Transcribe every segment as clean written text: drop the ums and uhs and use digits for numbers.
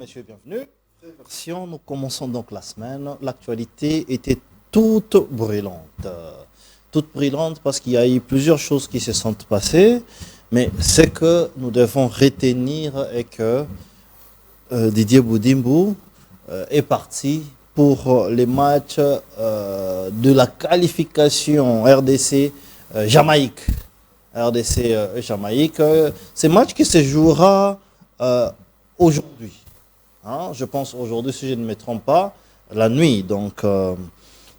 messieurs, bienvenue. Version, nous commençons donc la semaine. L'actualité était toute brûlante. Toute brûlante parce qu'il y a eu plusieurs choses qui se sont passées. Mais ce que nous devons retenir est que Didier Boudimbo est parti pour les matchs de la qualification RDC-Jamaïque. RDC-Jamaïque. C'est un match qui se jouera aujourd'hui. Hein, je pense aujourd'hui, si je ne me trompe pas, la nuit. Donc,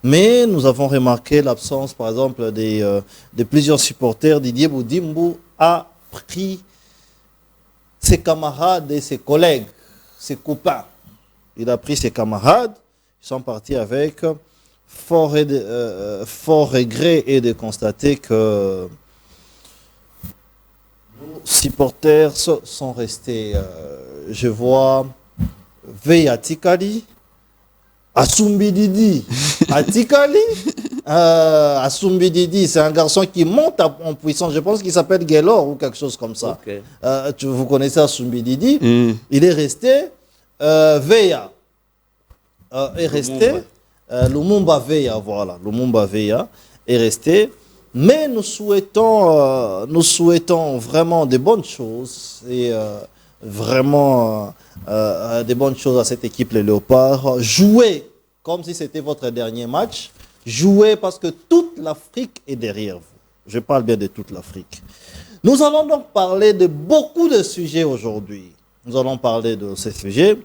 mais nous avons remarqué l'absence, par exemple, de plusieurs supporters. Didier Boudimbo a pris ses camarades et ses collègues, ses copains. Il a pris ses camarades, ils sont partis avec fort regret et de constater que nos supporters sont restés. Je vois Veya Tikali, Assumbi Didi, Atikali, Assumbi Didi, c'est un garçon qui monte en puissance, je pense qu'il s'appelle Gaylor ou quelque chose comme ça. Okay. Vous connaissez Assumbi Didi, il est resté, Veya est resté, Lumumba Veya, voilà, Lumumba Veya est resté, mais nous souhaitons vraiment des bonnes choses et vraiment des bonnes choses à cette équipe, les Léopards. Jouez comme si c'était votre dernier match. Jouez parce que toute l'Afrique est derrière vous. Je parle bien de toute l'Afrique. Nous allons donc parler de beaucoup de sujets aujourd'hui. Nous allons parler de ces sujets.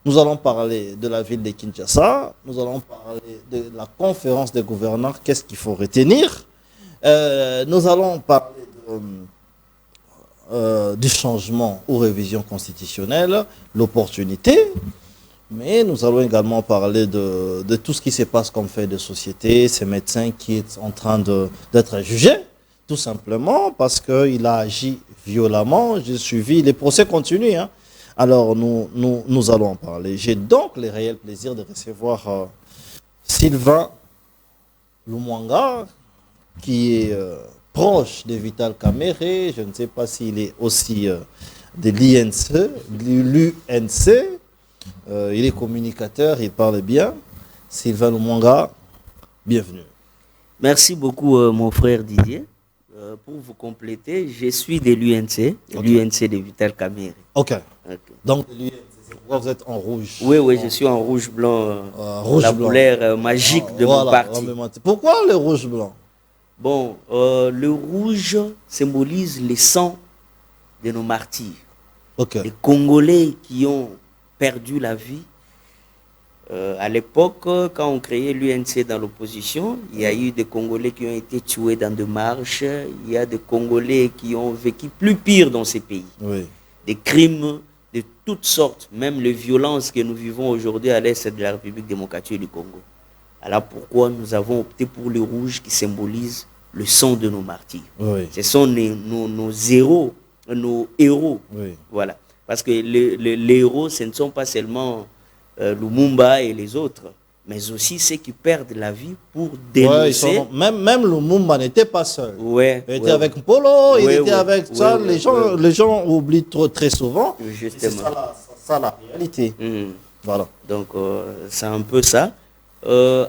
Nous allons parler de la ville de Kinshasa. Nous allons parler de la conférence des gouverneurs. Qu'est-ce qu'il faut retenir? Nous allons parler du changement aux révisions constitutionnelles, l'opportunité, mais nous allons également parler de tout ce qui se passe comme fait de société, ces médecins qui sont en train d'être jugés, tout simplement parce qu'il a agi violemment. J'ai suivi, les procès continuent, hein. Alors nous allons en parler. J'ai donc le réel plaisir de recevoir Sylvain Lumwanga, qui est proche de Vital Kamerhe. Je ne sais pas s'il est aussi de l'UNC. Il est communicateur, il parle bien. Sylvain Lumwanga, bienvenue. Merci beaucoup, mon frère Didier. Pour vous compléter, je suis de l'UNC, l'UNC de Vital Kamerhe. Ok. Donc, l'UNC, c'est pourquoi vous êtes en rouge. Oui, je suis en rouge-blanc, la couleur magique de mon parti. Pourquoi le rouge-blanc? Bon, le rouge symbolise le sang de nos martyrs. Okay. Les Congolais qui ont perdu la vie. À l'époque, quand on créait l'UNC dans l'opposition, il y a eu des Congolais qui ont été tués dans des marches. Il y a des Congolais qui ont vécu plus pire dans ces pays. Oui. Des crimes de toutes sortes, même les violences que nous vivons aujourd'hui à l'est de la République démocratique du Congo. Alors pourquoi nous avons opté pour le rouge qui symbolise le sang de nos martyrs. Oui. Ce sont nos héros, nos héros. Oui. Voilà. Parce que les héros, ce ne sont pas seulement Lumumba et les autres, mais aussi ceux qui perdent la vie pour dénoncer. Ouais, même Lumumba n'était pas seul. Ouais, il était avec Polo, il était avec ça. Les gens oublient très souvent. Justement. C'est ça la réalité. Voilà. Donc, c'est un peu ça.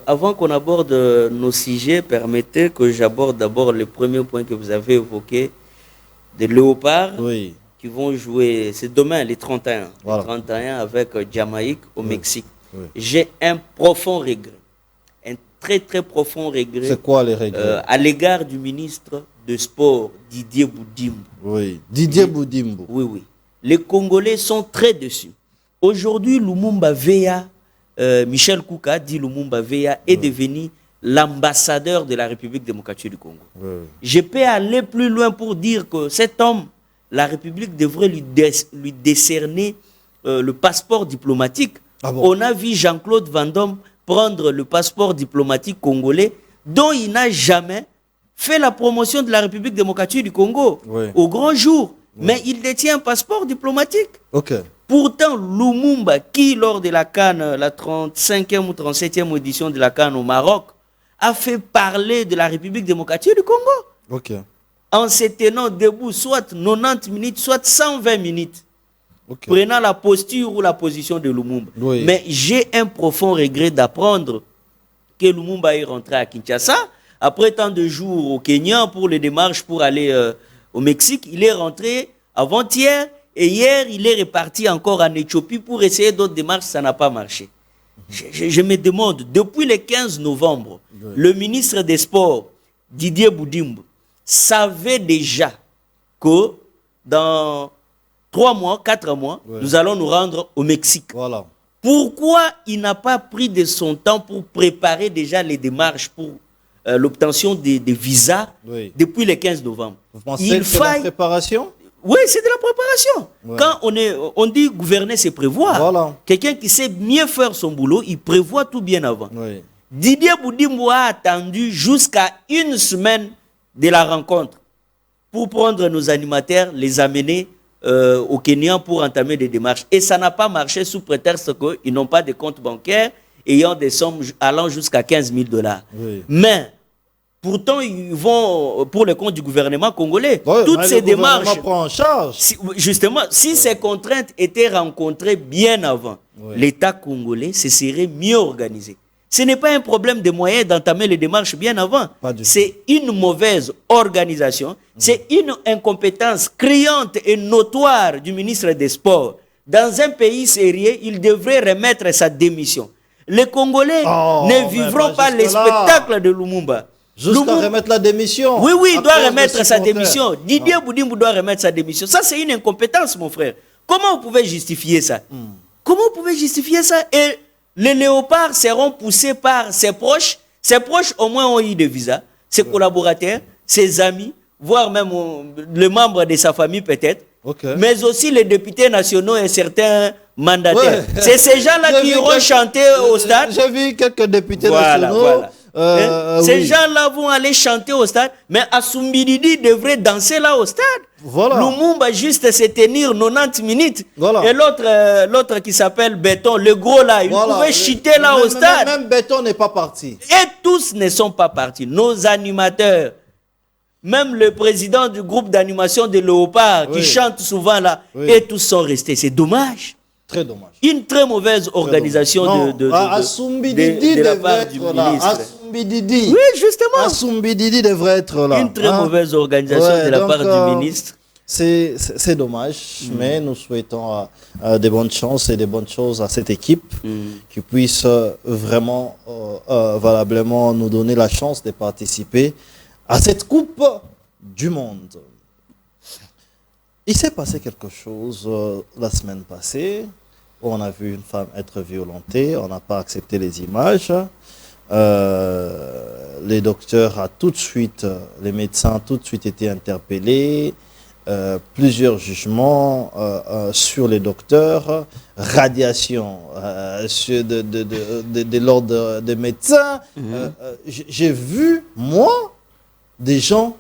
Avant qu'on aborde nos sujets, permettez que j'aborde d'abord le premier point que vous avez évoqué, des Léopards qui vont jouer, c'est demain, les 31. Voilà. Les 31 avec Jamaïque au Mexique. Oui. J'ai un profond regret, un très très profond regret. C'est quoi les regrets? À l'égard du ministre de Sport, Didier Boudimbo. Oui, Didier Boudimbo. Oui. Les Congolais sont très déçus. Aujourd'hui, Lumumba Veya, Michel Kouka dit Lumumba Veya est devenu l'ambassadeur de la République démocratique du Congo. Oui. Je peux aller plus loin pour dire que cet homme, la République devrait lui décerner le passeport diplomatique. Ah bon? On a vu Jean-Claude Van Damme prendre le passeport diplomatique congolais dont il n'a jamais fait la promotion de la République démocratique du Congo au grand jour. Mais il détient un passeport diplomatique. Ok. Pourtant, Lumumba, qui lors de la CAN, la 35e ou 37e édition de la CAN au Maroc, a fait parler de la République démocratique du Congo. Ok. En se tenant debout, soit 90 minutes, soit 120 minutes. prenant la posture ou la position de Lumumba. Oui. Mais j'ai un profond regret d'apprendre que Lumumba est rentré à Kinshasa. Après tant de jours au Kenya pour les démarches pour aller au Mexique, il est rentré avant-hier et hier, il est reparti encore en Éthiopie pour essayer d'autres démarches, ça n'a pas marché. Je me demande, depuis le 15 novembre, le ministre des Sports, Didier Boudimbo, savait déjà que dans 3 mois, 4 mois, nous allons nous rendre au Mexique. Voilà. Pourquoi il n'a pas pris de son temps pour préparer déjà les démarches pour l'obtention des visas depuis le 15 novembre? Vous pensez que c'est la préparation? Oui, c'est de la préparation. Quand on dit gouverner, c'est prévoir. Voilà. Quelqu'un qui sait mieux faire son boulot, il prévoit tout bien avant. Didier Boudimbo a attendu jusqu'à 1 semaine de la rencontre pour prendre nos animateurs, les amener au Kenya pour entamer des démarches. Et ça n'a pas marché sous prétexte qu'ils n'ont pas de compte bancaire ayant des sommes allant jusqu'à 15 000 $. Mais pourtant, ils vont pour le compte du gouvernement congolais. Toutes ces démarches prend en charge. Justement, si ces contraintes étaient rencontrées bien avant, l'État congolais se serait mieux organisé. Ce n'est pas un problème de moyens d'entamer les démarches bien avant. C'est une mauvaise organisation. C'est une incompétence criante et notoire du ministre des Sports. Dans un pays sérieux, il devrait remettre sa démission. Les Congolais ne vivront pas les spectacles de Lumumba. Jusqu'à remettre la démission. Oui, il doit remettre sa démission. Didier Boudimbo doit remettre sa démission. Ça, c'est une incompétence, mon frère. Comment vous pouvez justifier ça? Comment vous pouvez justifier ça? Et les léopards seront poussés par ses proches. Ses proches, au moins, ont eu des visas. Ses collaborateurs, ses amis, voire même les membres de sa famille, peut-être. Mais aussi les députés nationaux et certains mandataires. C'est ces gens-là qui iront chanter au stade. J'ai vu quelques députés nationaux. Ces gens-là vont aller chanter au stade, mais Assumbididi devrait danser là au stade. Lumumba juste se tenir 90 minutes. Et l'autre qui s'appelle Béton, le gros là, il pouvait chuter là au stade. Même Béton n'est pas parti. Et tous ne sont pas partis. Nos animateurs, même le président du groupe d'animation de Léopard qui chante souvent là, et tous sont restés. C'est dommage. Très dommage. Une très mauvaise organisation de la part du ministre. Assumbididi. Oui, justement. Assumbididi devrait être là. Une très mauvaise organisation de la part du ministre. C'est dommage, mais nous souhaitons de bonnes chances et de bonnes choses à cette équipe qui puisse vraiment, valablement nous donner la chance de participer à cette Coupe du Monde. Il s'est passé quelque chose la semaine passée où on a vu une femme être violentée, on n'a pas accepté les images. Les docteurs les médecins ont tout de suite été interpellés. Plusieurs jugements sur les docteurs, radiation de l'ordre des médecins. J'ai vu, moi, des gens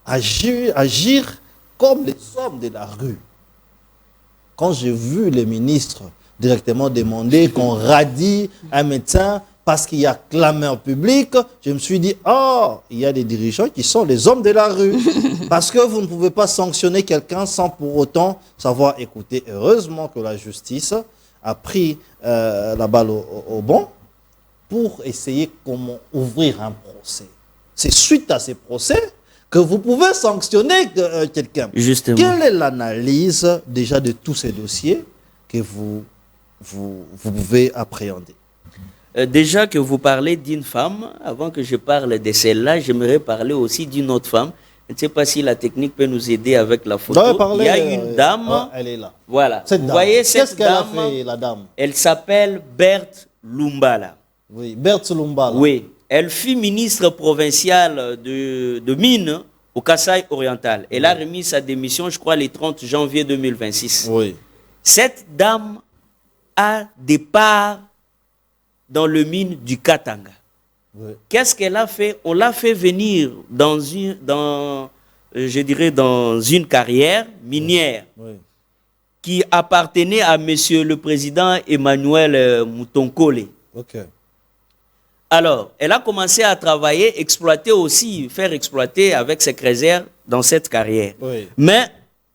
agir comme les hommes de la rue. Quand j'ai vu les ministres directement demander qu'on radie un médecin parce qu'il y a clameur publique, je me suis dit, il y a des dirigeants qui sont les hommes de la rue. Parce que vous ne pouvez pas sanctionner quelqu'un sans pour autant savoir écouter. Heureusement que la justice a pris la balle au bon pour essayer comment ouvrir un procès. C'est suite à ces procès que vous pouvez sanctionner quelqu'un. Justement. Quelle est l'analyse déjà de tous ces dossiers que vous pouvez appréhender? Déjà que vous parlez d'une femme, avant que je parle de celle-là, j'aimerais parler aussi d'une autre femme. Je ne sais pas si la technique peut nous aider avec la photo. Il y a une dame. Elle est là. Voilà. Vous voyez cette dame? Qu'est-ce qu'elle a fait, la dame? Elle s'appelle Berthe Lumbala. Oui, Berthe Lumbala. Oui. Elle fut ministre provinciale de Mines au Kasaï oriental. Elle a remis sa démission, je crois, le 30 janvier 2026. Oui. Cette dame a des parts dans le mine du Katanga. Oui. Qu'est-ce qu'elle a fait? On l'a fait venir dans une carrière minière qui appartenait à monsieur le président Emmanuel Mutonkole. Alors, elle a commencé à travailler, faire exploiter avec ses réserves dans cette carrière. Mais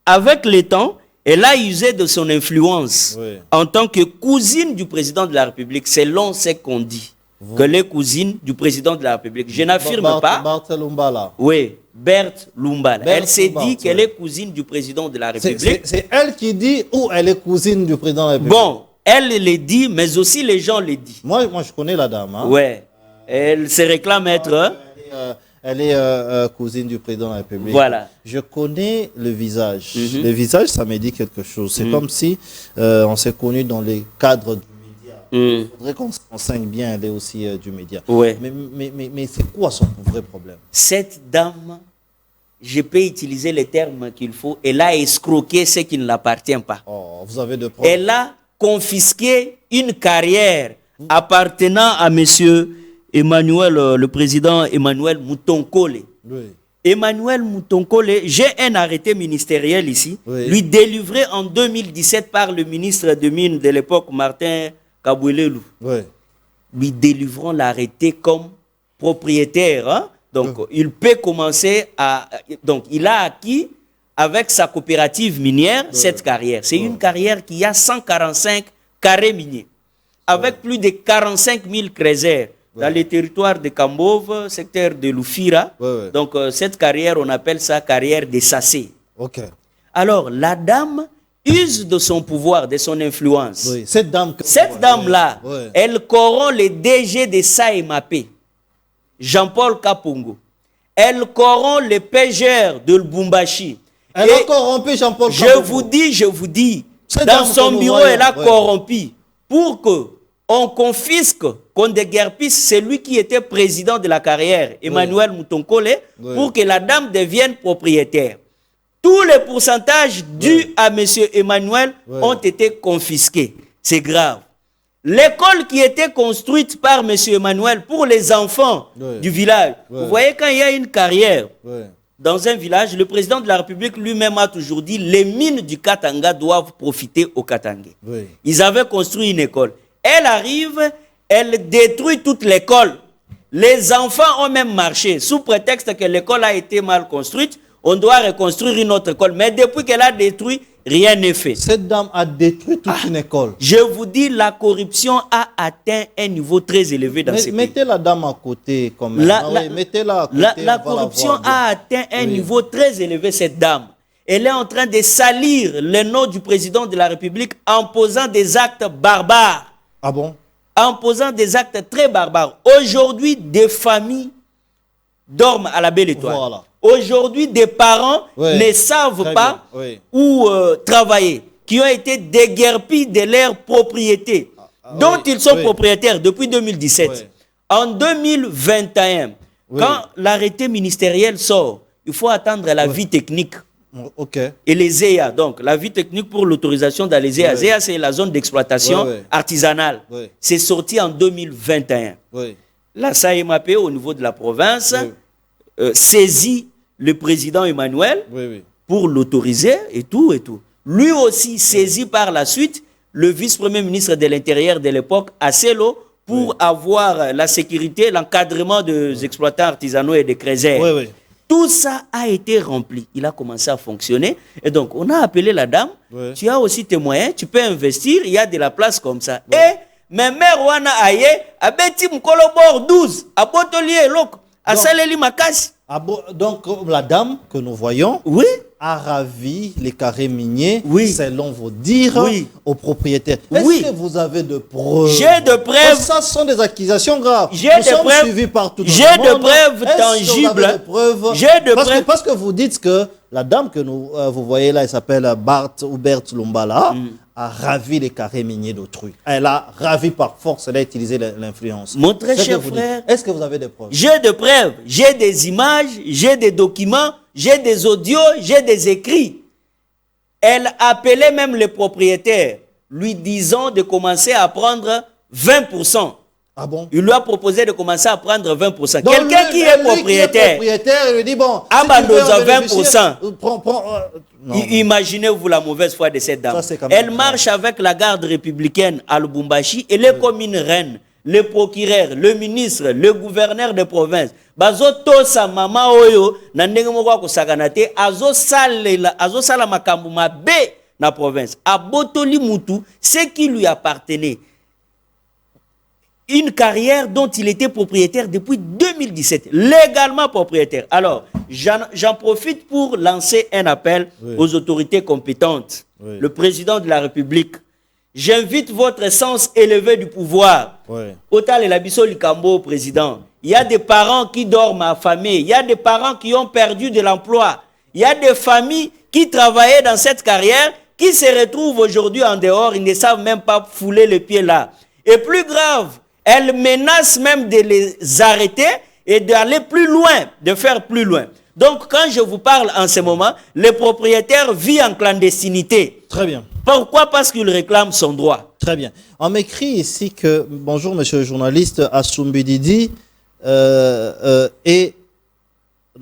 avec le temps, Elle a usé de son influence Oui. en tant que cousine du président de la République, selon ce qu'on dit. Que les cousines du président de la République. Je n'affirme pas. Berthe Lumbala. Oui, Berthe Lumbala. Berthe Elle s'est Lumbala, dit qu'elle oui. est cousine du président de la République. C'est elle qui dit ou elle est cousine du président de la République. Bon, elle le dit, mais aussi les gens le disent. Moi, je connais la dame. Hein. Ouais. Elle se réclame être. Elle est cousine du président de la République. Voilà. Je connais le visage. Le visage, ça me dit quelque chose. C'est comme si on s'est connus dans les cadres du média. Il faudrait qu'on se renseigne bien, elle est aussi du média. Ouais. Mais c'est quoi son vrai problème? Cette dame, je peux utiliser les termes qu'il faut, elle a escroqué ce qui ne l'appartient pas. Oh, vous avez de preuves. Elle a confisqué une carrière appartenant à monsieur Emmanuel, le président Emmanuel Mutonkole. Oui. Emmanuel Mutonkole, j'ai un arrêté ministériel ici, Oui. lui délivré en 2017 par le ministre de Mines de l'époque, Martin Kabouelelou. Oui. Lui délivrons l'arrêté comme propriétaire. Hein? Donc, il peut commencer à... Donc, il a acquis avec sa coopérative minière cette carrière. C'est une carrière qui a 145 carrés miniers, avec plus de 45 000 crésers dans les territoires de Kambove, secteur de Lufira. Donc, cette carrière, on appelle ça carrière des Sassé. Ok. Alors, la dame use de son pouvoir, de son influence. Oui. Cette dame-là, elle corrompt le DG de SAEMAP, Jean-Paul Kapungo. Elle corrompt le PGR de Lubumbashi. Elle a corrompu Jean-Paul Kapungo. Je vous dis, dans son bureau, elle a corrompu pour que on confisque, qu'on déguerpisse celui qui était président de la carrière, Emmanuel Mutonkole, pour que la dame devienne propriétaire. Tous les pourcentages dus à M. Emmanuel ont été confisqués. C'est grave. L'école qui était construite par M. Emmanuel pour les enfants du village, vous voyez, quand il y a une carrière dans un village, le président de la République lui-même a toujours dit les mines du Katanga doivent profiter aux Katangais. Ils avaient construit une école. Elle arrive, elle détruit toute l'école. Les enfants ont même marché sous prétexte que l'école a été mal construite. On doit reconstruire une autre école. Mais depuis qu'elle a détruit, rien n'est fait. Cette dame a détruit toute une école. Je vous dis, la corruption a atteint un niveau très élevé dans ces pays. Mettez la dame à côté quand même. Mettez-la à côté. La corruption a atteint un niveau très élevé, cette dame. Elle est en train de salir le nom du président de la République en posant des actes barbares. Ah bon? En posant des actes très barbares. Aujourd'hui, des familles dorment à la belle étoile. Voilà. Aujourd'hui, des parents ne savent pas où travailler, qui ont été déguerpis de leurs propriétés, dont ils sont propriétaires depuis 2017. En 2021, quand l'arrêté ministériel sort, il faut attendre la vie technique. Et les EA, donc la vie technique pour l'autorisation dans les EA. EA, c'est la zone d'exploitation artisanale. C'est sorti en 2021. La SAEMAP, au niveau de la province, saisit le président Emmanuel pour l'autoriser et tout et tout. Lui aussi saisit par la suite le vice-premier ministre de l'Intérieur de l'époque, Asselo, pour avoir la sécurité, l'encadrement des exploitants artisanaux et des créseurs. Tout ça a été rempli. Il a commencé à fonctionner. Et donc, on a appelé la dame. Tu as aussi tes moyens, tu peux investir, il y a de la place comme ça. Et, mais mère wana aye, abeti mkolo bord 12, abotolier loko, asaleli makasi. Donc, la dame que nous voyons a ravi les carrés miniers, selon vos dires, aux propriétaires. Est-ce que vous avez de preuves? J'ai de preuves. Ça sont des accusations graves. J'ai de preuves. Suivis par tout J'ai de preuves tangibles. J'ai de preuves. Parce que vous dites que la dame que vous voyez là, elle s'appelle Berthe Lumbala, a ravi les carrés miniers d'autrui. Elle a ravi par force, elle a utilisé l'influence. Mon très cher frère, est-ce que vous avez des preuves? J'ai des preuves, j'ai des images, j'ai des documents, j'ai des audios, j'ai des écrits. Elle appelait même les propriétaires, lui disant de commencer à prendre 20%. Ah bon? Il lui a proposé de commencer à prendre 20%. Quelqu'un qui est propriétaire, il lui dit bon, abandonne 20%. Imaginez-vous la mauvaise foi de cette dame. Elle marche avec la garde républicaine à Lubumbashi. Elle est comme une reine. Le procureur, le ministre, le gouverneur de province. Bazo tosa mama oyo na ndenge moko ko saganate azo sala makambu mabe la province. À Botoli Moutou, ce qui lui appartenait, une carrière dont il était propriétaire depuis 2017, légalement propriétaire. Alors, j'en profite pour lancer un appel aux autorités compétentes. Le président de la République, j'invite votre sens élevé du pouvoir. Autant les Labisso Likambo, président. Il y a des parents qui dorment affamés. Il y a des parents qui ont perdu de l'emploi. Il y a des familles qui travaillaient dans cette carrière, qui se retrouvent aujourd'hui en dehors. Ils ne savent même pas fouler les pieds là. Et plus grave, elle menace même de les arrêter et d'aller plus loin, de faire plus loin. Donc, quand je vous parle en ce moment, le propriétaire vit en clandestinité. Très bien. Pourquoi? Parce qu'il réclame son droit. Très bien. On m'écrit ici que, bonjour monsieur le journaliste, Assumbi Didi est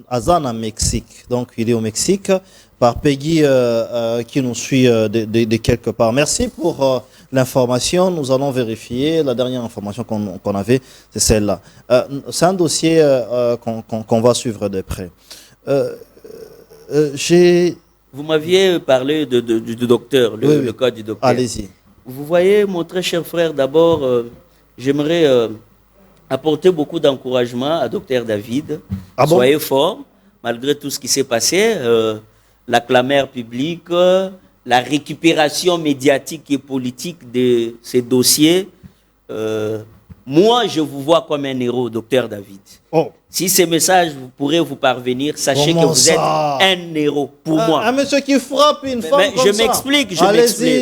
Azan en Mexique. Donc, il est au Mexique par Peggy qui nous suit de quelque part. Merci pour l'information. Nous allons vérifier. La dernière information qu'on avait, c'est celle-là. C'est un dossier qu'on va suivre de près. Vous m'aviez parlé du docteur, le cas du docteur. Allez-y. Vous voyez, mon très cher frère, d'abord, j'aimerais apporter beaucoup d'encouragement à docteur David. Ah bon? Soyez fort, malgré tout ce qui s'est passé. La clameur publique, la récupération médiatique et politique de ces dossiers. Moi, je vous vois comme un héros, docteur David. Oh. Si ces messages pourraient vous parvenir, sachez que vous êtes un héros pour moi. Un monsieur qui frappe une femme comme ça. Je m'explique,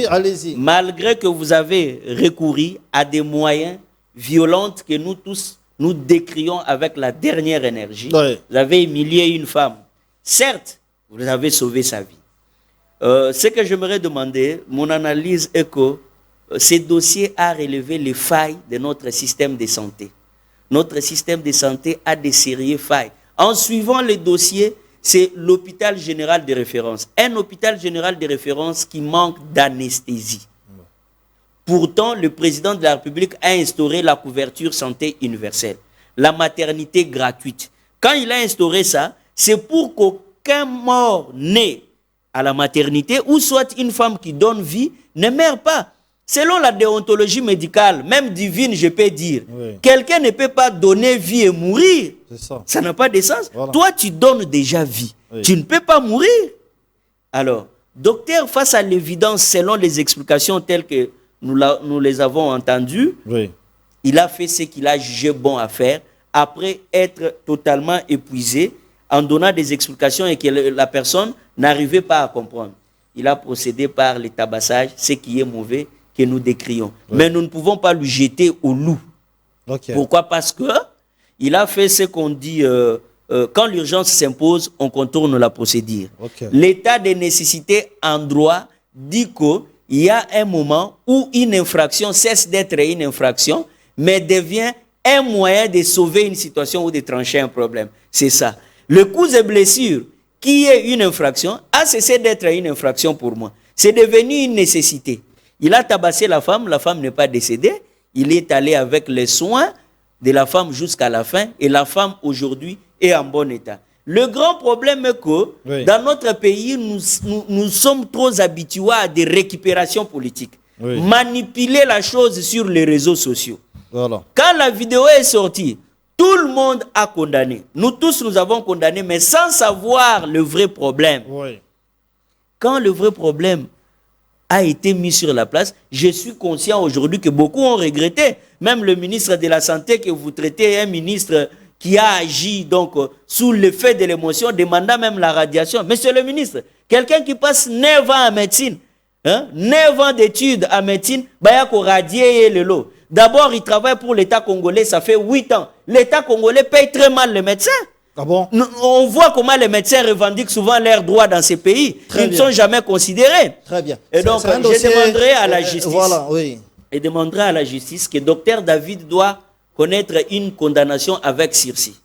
Allez-y. Malgré que vous avez recouru à des moyens violents que nous tous, nous décrions avec la dernière énergie, vous avez humilié une femme. Certes, vous avez sauvé sa vie. Ce que j'aimerais demander, mon analyse est que ce dossier a relevé les failles de notre système de santé. Notre système de santé a des sérieuses failles. En suivant les dossiers, c'est l'hôpital général de référence. Un hôpital général de référence qui manque d'anesthésie. Pourtant, le président de la République a instauré la couverture santé universelle, la maternité gratuite. Quand il a instauré ça, c'est pour qu'aucun mort né à la maternité, ou soit une femme qui donne vie, ne meurt pas. Selon la déontologie médicale, même divine, je peux dire, quelqu'un ne peut pas donner vie et mourir. Ça n'a pas de sens. Voilà. Toi, tu donnes déjà vie. Tu ne peux pas mourir. Alors, docteur, face à l'évidence, selon les explications telles que nous les avons entendues, il a fait ce qu'il a jugé bon à faire, après être totalement épuisé, en donnant des explications et que la personne n'arrivait pas à comprendre. Il a procédé par le tabassage, ce qui est mauvais, que nous décrions. Mais nous ne pouvons pas lui jeter au loup. Pourquoi? Parce que il a fait ce qu'on dit, quand l'urgence s'impose, on contourne la procédure. L'état de nécessité en droit dit qu'il y a un moment où une infraction cesse d'être une infraction, mais devient un moyen de sauver une situation ou de trancher un problème. C'est ça. Le coups et blessures, qui est une infraction, a cessé d'être une infraction pour moi. C'est devenu une nécessité. Il a tabassé la femme n'est pas décédée. Il est allé avec les soins de la femme jusqu'à la fin et la femme aujourd'hui est en bon état. Le grand problème est que dans notre pays, nous sommes trop habitués à des récupérations politiques. Manipuler la chose sur les réseaux sociaux. Quand la vidéo est sortie, tout le monde a condamné. Nous tous, nous avons condamné, mais sans savoir le vrai problème. Quand le vrai problème a été mis sur la place, je suis conscient aujourd'hui que beaucoup ont regretté. Même le ministre de la Santé que vous traitez, un ministre qui a agi donc sous l'effet de l'émotion, demandant même la radiation. Monsieur le ministre, quelqu'un qui passe 9 ans en médecine, 9 ans d'études en médecine, il faut radier le lot. D'abord, il travaille pour l'État congolais, ça fait 8 ans. L'État congolais paye très mal les médecins. Ah bon? On voit comment les médecins revendiquent souvent leurs droits dans ces pays. Ils ne sont jamais considérés. Très bien. Et donc, je demanderai à la justice, et demanderai à la justice que Dr David doit connaître une condamnation avec sursis.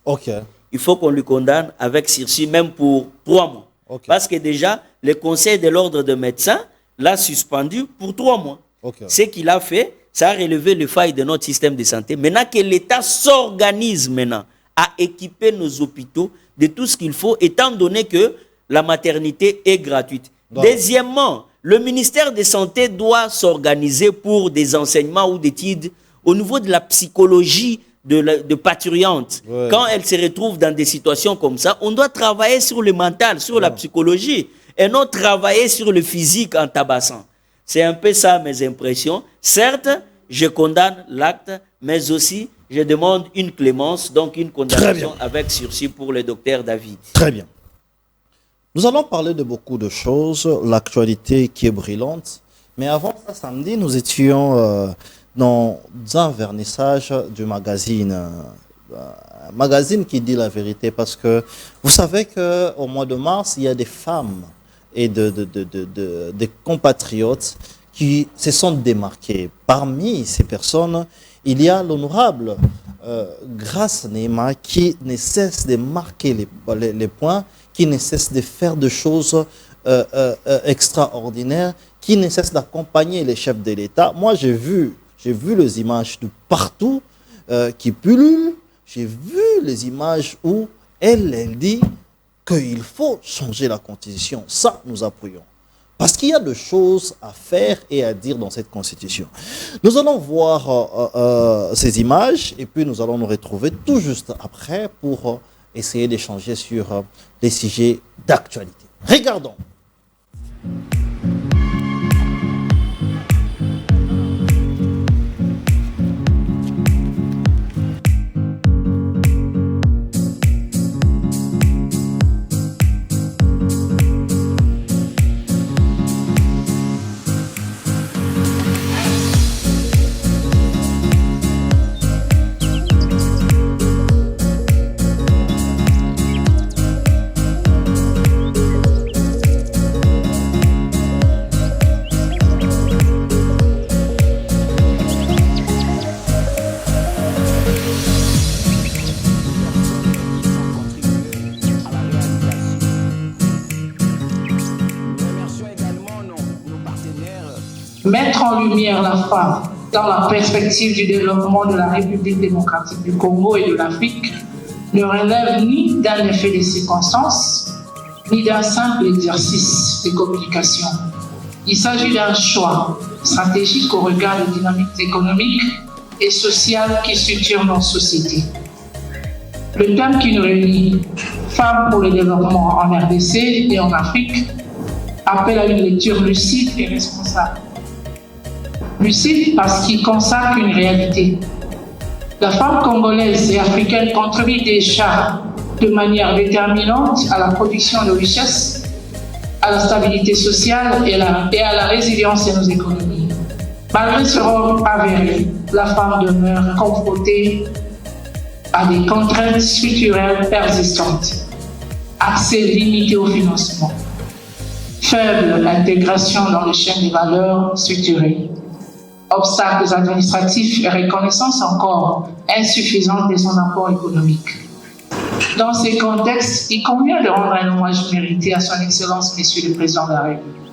Il faut qu'on lui condamne avec sursis, même pour 3 mois. Parce que déjà, le Conseil de l'ordre des médecins l'a suspendu pour 3 mois. Ce qu'il a fait, ça a relevé les failles de notre système de santé. Maintenant que l'État s'organise maintenant à équiper nos hôpitaux de tout ce qu'il faut, étant donné que la maternité est gratuite. Deuxièmement, Le ministère de Santé doit s'organiser pour des enseignements ou des études au niveau de la psychologie de parturiente. Ouais. Quand elle se retrouve dans des situations comme ça, on doit travailler sur le mental, sur la psychologie, et non travailler sur le physique en tabassant. C'est un peu ça mes impressions. Certes, je condamne l'acte, mais aussi je demande une clémence, donc une condamnation avec sursis pour le docteur David. Très bien. Nous allons parler de beaucoup de choses, l'actualité qui est brûlante. Mais avant ça, samedi, nous étions dans un vernissage du magazine. Un magazine qui dit la vérité, parce que vous savez qu'au mois de mars, il y a des femmes et des compatriotes qui se sont démarqués. Parmi ces personnes, il y a l'honorable Grace Nema qui ne cesse de marquer les points, qui ne cesse de faire des choses extraordinaires, qui ne cesse d'accompagner les chefs de l'État. Moi, j'ai vu les images de partout qui pullulent. J'ai vu les images où elle dit qu'il faut changer la Constitution. Ça, nous appuyons. Parce qu'il y a des choses à faire et à dire dans cette Constitution. Nous allons voir ces images et puis nous allons nous retrouver tout juste après pour essayer d'échanger sur les sujets d'actualité. Regardons. Mettre en lumière la femme dans la perspective du développement de la République démocratique du Congo et de l'Afrique ne relève ni d'un effet de circonstance, ni d'un simple exercice de communication. Il s'agit d'un choix stratégique au regard des dynamiques économiques et sociales qui structurent nos sociétés. Le thème qui nous réunit, Femmes pour le développement en RDC et en Afrique, appelle à une lecture lucide et responsable. Lucide parce qu'il consacre une réalité. La femme congolaise et africaine contribue déjà de manière déterminante à la production de richesses, à la stabilité sociale et à la résilience de nos économies. Malgré ce rôle avéré, la femme demeure confrontée à des contraintes structurelles persistantes, accès limité au financement, faible intégration dans les chaînes de valeur structurées, obstacles administratifs et reconnaissance encore insuffisante de son apport économique. Dans ces contextes, il convient de rendre un hommage mérité à son Excellence, Monsieur le Président de la République,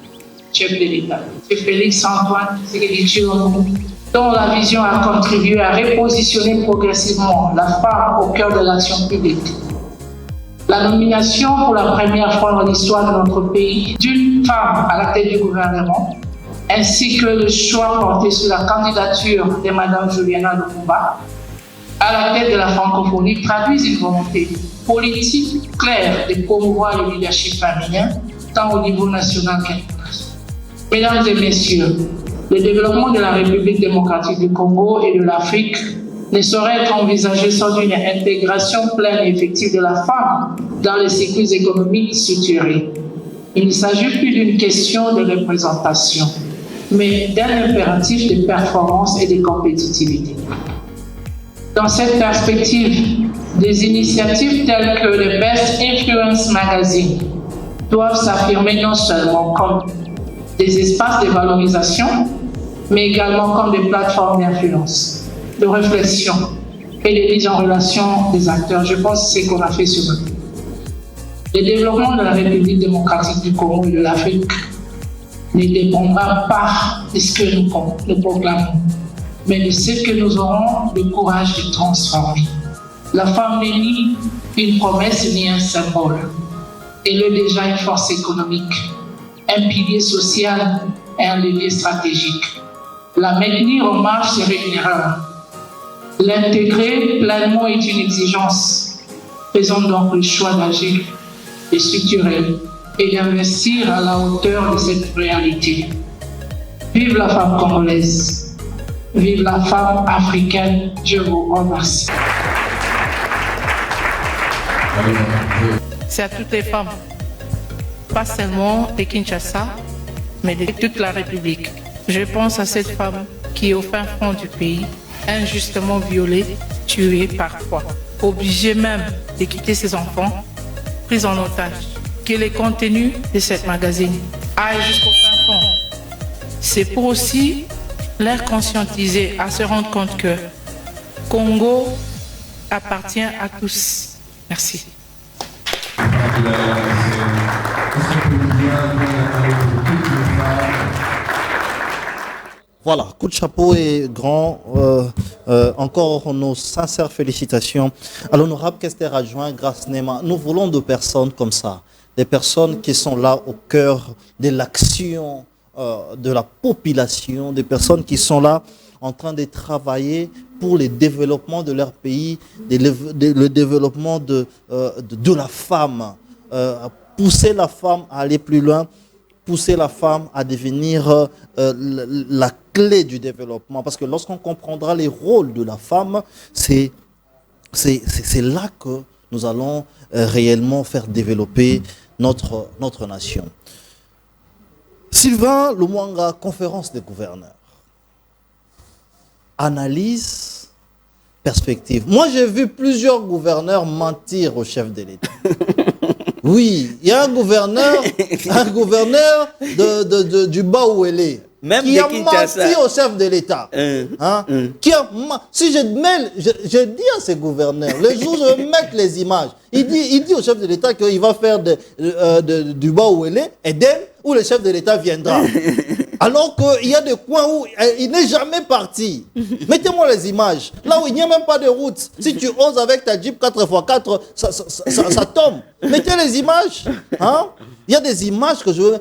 chef de l'État, M. Félix-Antoine Tshisekedi Tshilombo, dont la vision a contribué à repositionner progressivement la femme au cœur de l'action publique. La nomination pour la première fois dans l'histoire de notre pays d'une femme à la tête du gouvernement, ainsi que le choix porté sur la candidature de Mme Juliana Lumumba à la tête de la francophonie traduisent une volonté politique claire de promouvoir le leadership féminin, tant au niveau national qu'international. Mesdames et messieurs, le développement de la République démocratique du Congo et de l'Afrique ne saurait être envisagé sans une intégration pleine et effective de la femme dans les circuits économiques structurés. Il ne s'agit plus d'une question de représentation, mais d'un impératif de performance et de compétitivité. Dans cette perspective, des initiatives telles que le Best Influence Magazine doivent s'affirmer non seulement comme des espaces de valorisation, mais également comme des plateformes d'influence, de réflexion et de mise en relation des acteurs. Je pense que c'est ce qu'on a fait ce matin. Le développement de la République démocratique du Congo et de l'Afrique ne dépendra pas de ce que nous proclamons, mais de ce que nous aurons le courage de transformer. La femme n'est ni une promesse ni un symbole. Elle est déjà une force économique, un pilier social et un levier stratégique. La maintenir en marche serait une erreur. L'intégrer pleinement est une exigence. Faisons donc le choix d'agir, de structurer et d'investir à la hauteur de cette réalité. Vive la femme congolaise, vive la femme africaine, je vous remercie. C'est à toutes les femmes, pas seulement de Kinshasa, mais de toute la République. Je pense à cette femme qui est au fin fond du pays, injustement violée, tuée parfois, obligée même de quitter ses enfants, prise en otage. Que les contenus de cette magazine aillent jusqu'au fin fond. C'est pour aussi leur conscientiser à se rendre compte que Congo appartient à tous. Merci. Voilà, coup de chapeau et grand, encore nos sincères félicitations à l'honorable Kester Adjoint Grace Nema. Nous voulons de personnes comme ça, des personnes qui sont là au cœur de l'action de la population, des personnes qui sont là en train de travailler pour le développement de leur pays, le développement de la femme, pousser la femme à aller plus loin, pousser la femme à devenir la clé du développement. Parce que lorsqu'on comprendra les rôles de la femme, c'est là que nous allons réellement faire développer notre nation. Sylvain Lumwanga, conférence des gouverneurs. Analyse, perspective. Moi, j'ai vu plusieurs gouverneurs mentir au chef de l'État. Oui, il y a un gouverneur du Baouélé qui a menti au chef de l'État. Si je dis à ces gouverneurs, le jour où je vais mettre les images, il dit au chef de l'État qu'il va faire du Baouélé, Eden, où le chef de l'État viendra. Alors qu'il y a des coins où il n'est jamais parti. Mettez-moi les images. Là où il n'y a même pas de route. Si tu oses avec ta Jeep 4x4, ça tombe. Mettez les images. Hein? Il y a des images que je veux...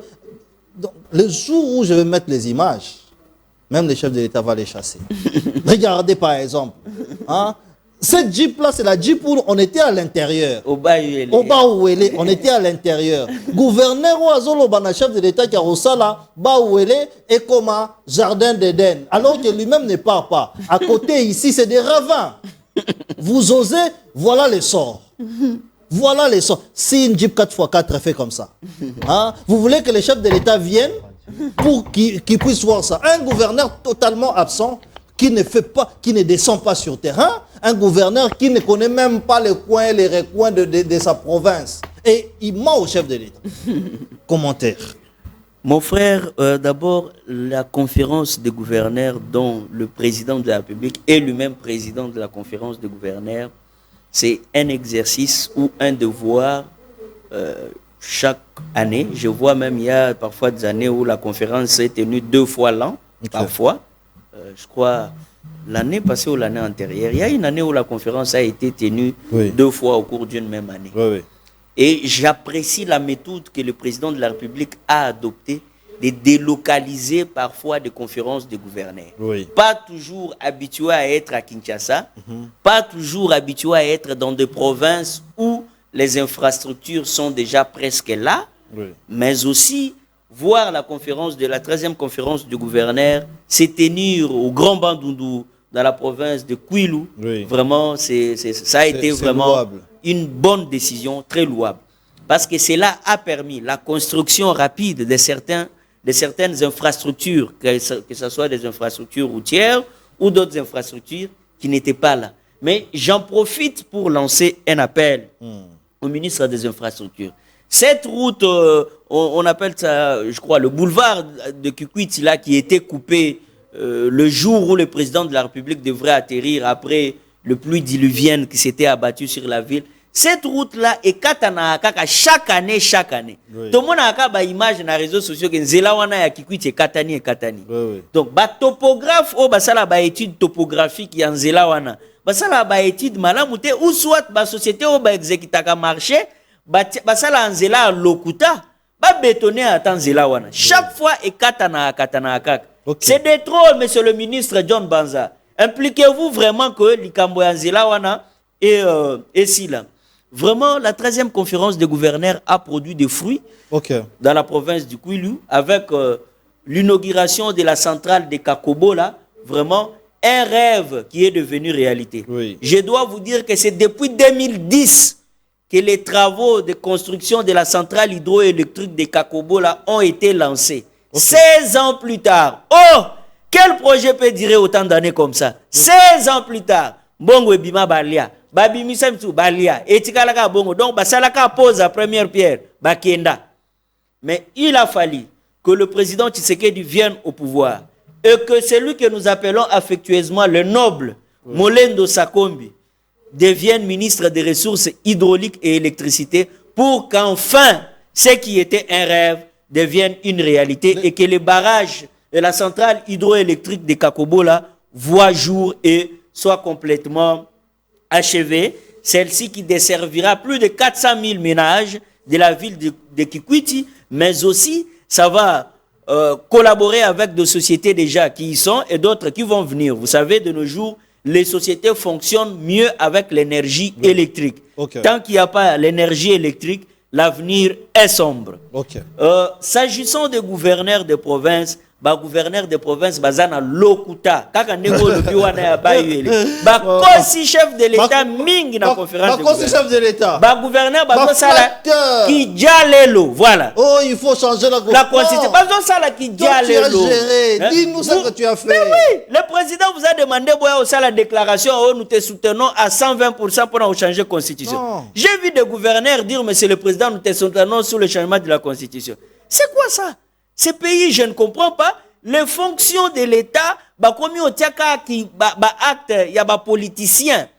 Donc, le jour où je vais mettre les images, même le chef de l'État va les chasser. Regardez par exemple. Hein? Cette Jeep-là, c'est la Jeep où on était à l'intérieur. Au Baouélé, on était à l'intérieur. Gouverneur Oazolo, chef de l'État qui a reçu là, Baouélé et comme jardin d'Éden. Alors que lui-même ne part pas. À côté, ici, c'est des ravins. Vous osez, voilà les sorts. Voilà les sorts. Si une Jeep 4x4 est fait comme ça, hein, vous voulez que les chefs de l'État viennent pour qu'ils puissent voir ça. Un gouverneur totalement absent, qui ne fait pas, qui ne descend pas sur terrain, un gouverneur qui ne connaît même pas les coins et les recoins de sa province. Et il ment au chef de l'État. Commentaire. Mon frère, d'abord, la conférence des gouverneurs dont le président de la République est lui-même président de la conférence des gouverneurs, c'est un exercice ou un devoir chaque année. Je vois même, il y a parfois des années où la conférence est tenue 2 fois l'an, parfois. Je crois, l'année passée ou l'année antérieure, il y a une année où la conférence a été tenue 2 fois au cours d'une même année. Et j'apprécie la méthode que le président de la République a adoptée de délocaliser parfois des conférences de gouverneurs. Pas toujours habitué à être à Kinshasa, pas toujours habitué à être dans des provinces où les infrastructures sont déjà presque là, mais aussi voir la conférence de la 13e conférence du gouverneur se tenir au Grand Bandundu dans la province de Kwilu. Vraiment, ça a été vraiment louable. Une bonne décision, très louable. Parce que cela a permis la construction rapide de certaines infrastructures, que ce soit des infrastructures routières ou d'autres infrastructures qui n'étaient pas là. Mais j'en profite pour lancer un appel au ministre des Infrastructures. Cette route, on appelle ça, je crois, le boulevard de Kikwiti, là, qui était coupé le jour où le président de la République devrait atterrir après le pluie diluvienne qui s'était abattue sur la ville. Cette route-là est katana chaque année. Tout le monde a une image dans les réseaux sociaux que Nzelawana ya Kikwiti est katani. Donc, topographe, ça la étude topographique ya Nzelawana. Ça la étude malamute ou soit société exécutaka marché. Basala Nzela Lokuta, pas bétonner à Tanzela wana. Chaque fois et katana. Okay. C'est de trop, monsieur le ministre John Banza. Impliquez-vous vraiment que Likambo Yanzela wana et si là. Vraiment, la 13e conférence des gouverneurs a produit des fruits dans la province du Kwilu avec l'inauguration de la centrale de Kakobo là. Vraiment, un rêve qui est devenu réalité. Oui. Je dois vous dire que c'est depuis 2010 que les travaux de construction de la centrale hydroélectrique de Kakobo là ont été lancés. 16 ans plus tard. Oh, quel projet peut durer autant d'années comme ça? 16 ans plus tard. Bongo ebima balia. Babimi semtu balia. Etikalaka bongo. Donc, basalaka pose la première pierre. Bakenda. Mais il a fallu que le président Tshisekedi vienne au pouvoir et que celui que nous appelons affectueusement le noble, Molendo Sakombi, devienne ministre des Ressources hydrauliques et électricité pour qu'enfin, ce qui était un rêve devienne une réalité et que les barrages de la centrale hydroélectrique de Kakobola voient jour et soient complètement achevés. Celle-ci qui desservira plus de 400 000 ménages de la ville de Kikwiti, mais aussi ça va collaborer avec des sociétés déjà qui y sont et d'autres qui vont venir. Vous savez, de nos jours, les sociétés fonctionnent mieux avec l'énergie électrique. Tant qu'il n'y a pas l'énergie électrique, l'avenir est sombre. S'agissant des gouverneurs de province, gouverneur de province bazana lokuta kaka ndeko lobi wana ya bayele kosi chef de l'état mingi na conférence de kosi chef de l'état gouverneur bazo sala ki jalelo voilà. Oh, il faut changer la constitution bazo sala ki jalelo. Dis-nous ce que tu as fait. Mais oui, le président vous a demandé boya au sala déclaration nous te soutenons à 120% pour changer la constitution. J'ai vu des gouverneurs dire monsieur le président nous te soutenons sur le changement de la constitution. C'est quoi ça? Ces pays, je ne comprends pas. Les fonctions de l'État, comme on tiaka qui acte, y a ba politicien,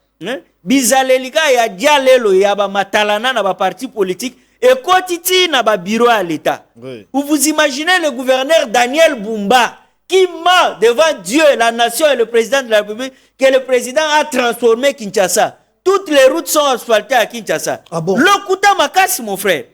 bizalelika ya dialelo ya ba matalana na ba parti politique et quotiti na ba bureau à l'État. Vous imaginez le gouverneur Daniel Bumba qui ment devant Dieu, la nation et le président de la République que le président a transformé Kinshasa. Toutes les routes sont asphaltées à Kinshasa. Ah bon? Le Kouta Makasi, mon frère.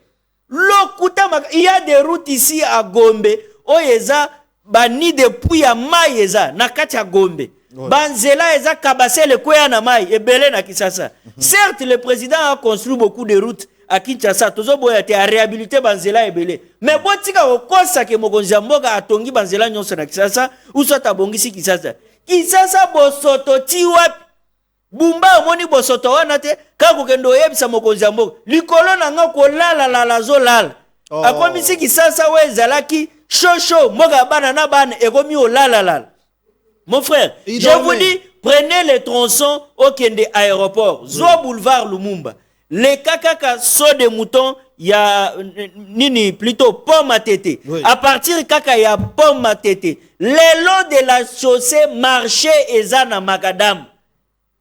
Il y a des routes ici à Gombe, Oyeza, Bani depuis à Maïeza, Nakati à Gombe. Banzela Eza Kabase le Kouya na Maï, et Belé na Kinshasa. Certes, le président a construit beaucoup de routes à Kinshasa, Tozo Boyate a réhabilité Banzela et Belé. Mais Botika Okosa ke Mogonzi Mboga a tongi Banzela Nyonso na Kinshasa, ou soit à Bongisi Kinshasa. Kinshasa Bosoto Tiwap. Bumba omoni bosoto wana te kako kendo yebisa mokonzi mboka likolo na nga ko la zolala akomisi kisasa wezalaki shosho moga bana na bana ekomi olala. Mon frère, je vous dis prenez les tronçons au Kende aéroport zo boulevard Lumumba les kakaka saut de mouton ya nini plutôt pomme à tété à partir kaka ya pomme à tété le long de la chaussée marché ezana makadam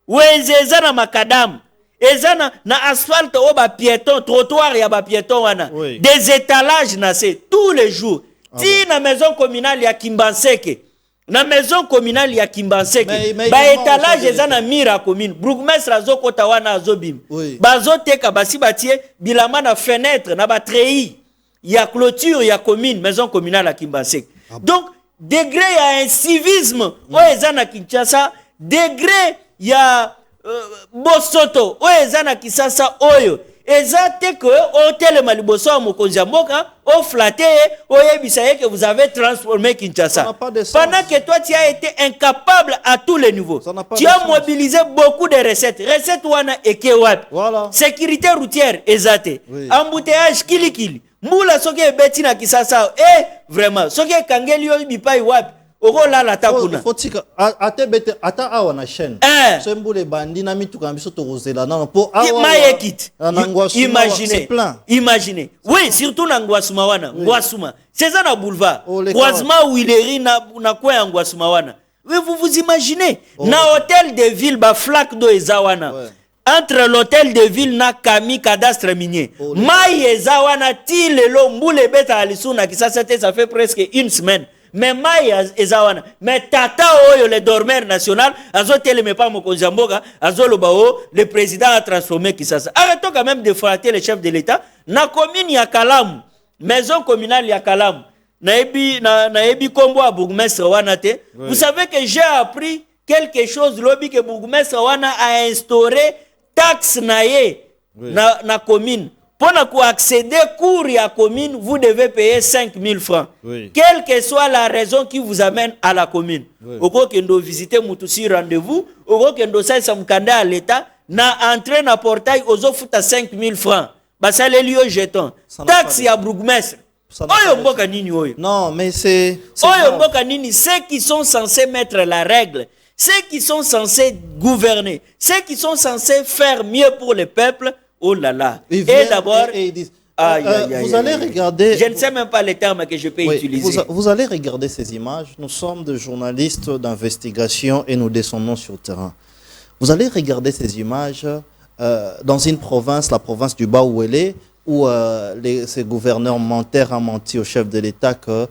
Wenzeza na makadam ezana na asphalte oba piéton trottoir ya ba piéton wana des étalages na c'est tous les jours ti na maison communale ya Kimbanseke na maison communale ya Kimbanseke ba étalage ezana mira commune bourgmestre azokota wana azobim bazoteka basi batie bilama na fenêtre na ba treillis ya clôture ya commune maison communale ya Kimbanseke. Donc degré ya un civisme ezana Kinshasa degré ya bosoto ezana kisasa oyo ezate que hôtel maliboso a mokonzi mboka o flatté o yebisa que vous avez transformé Kinshasa pendant que toi tu as été incapable à tous les niveaux. Tu as mobilisé beaucoup de recettes wana ekewapi sécurité routière ezate embouteillage kilikili mbula soki ebeti na Kisasa vraiment soki kangeli yo bipai wapi Ogola la takuna. Fotika ate bete ata awa na chaîne. Sembule bandi na mituka biso to rozela na po awa. Imaginez. Oui, surtout na Ngwasuma wana. Ngwasuma. C'est ça na boulevard. Croisement Wileri na kwa Ngwasuma wana. Oui, vous imaginez. Na hôtel de ville ba flaque d'eau ezawana. Entre l'hôtel de ville na Kami cadastre minier. Mai ezawana ti lelo mbule beta alisuna Kisasa ça fait presque une semaine. Mais Maya ezawana mais tata oyo le dormeur national azoteleme me pas mokonzi mboka azoloba le président a transformé Kisasa. Arrêtons quand même de flatter le chef de l'état na commune ya Kalamu maison communale ya Kalam. Naebi kombo à bourgmestre Wanate. Vous savez que j'ai appris quelque chose lobby que bourgmestre Wana a instauré taxe na commune. Pour accéder cours à commune, vous devez payer 5 000 francs. Oui. Quelle que soit la raison qui vous amène à la commune. Au cours que visiter Moutousi rendez-vous, au cours que ça s'amkanda à l'État, na entrée na portail aux offres à 5 000 francs. Bah ça les lieux jetons. Taxe ya bourgmestre. Non, mais c'est ceux qui sont censés mettre la règle, ceux qui sont censés gouverner, ceux qui sont censés faire mieux pour le peuple. Oh là là. Et d'abord, vous allez regarder. Je ne sais même pas les termes que je peux utiliser. Vous allez regarder ces images. Nous sommes des journalistes d'investigation et nous descendons sur le terrain. Vous allez regarder ces images dans une province, la province du Bas-Ouélé, où ces gouverneurs menteurs ont menti au chef de l'État que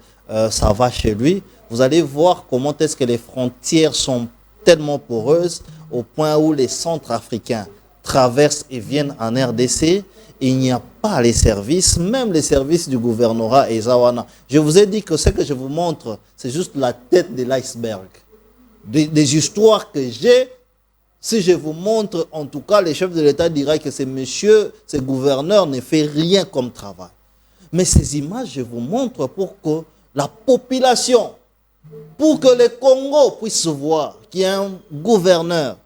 ça va chez lui. Vous allez voir comment est-ce que les frontières sont tellement poreuses au point où les Centrafricains traversent et viennent en RDC. Il n'y a pas les services, même les services du gouvernorat et Zawana. Je vous ai dit que ce que je vous montre, c'est juste la tête de l'iceberg. Des histoires que j'ai. Si je vous montre, en tout cas, les chefs de l'État diraient que ces messieurs, ces gouverneurs ne font rien comme travail. Mais ces images, je vous montre pour que la population, pour que le Congo puisse voir qu'il y a un gouverneur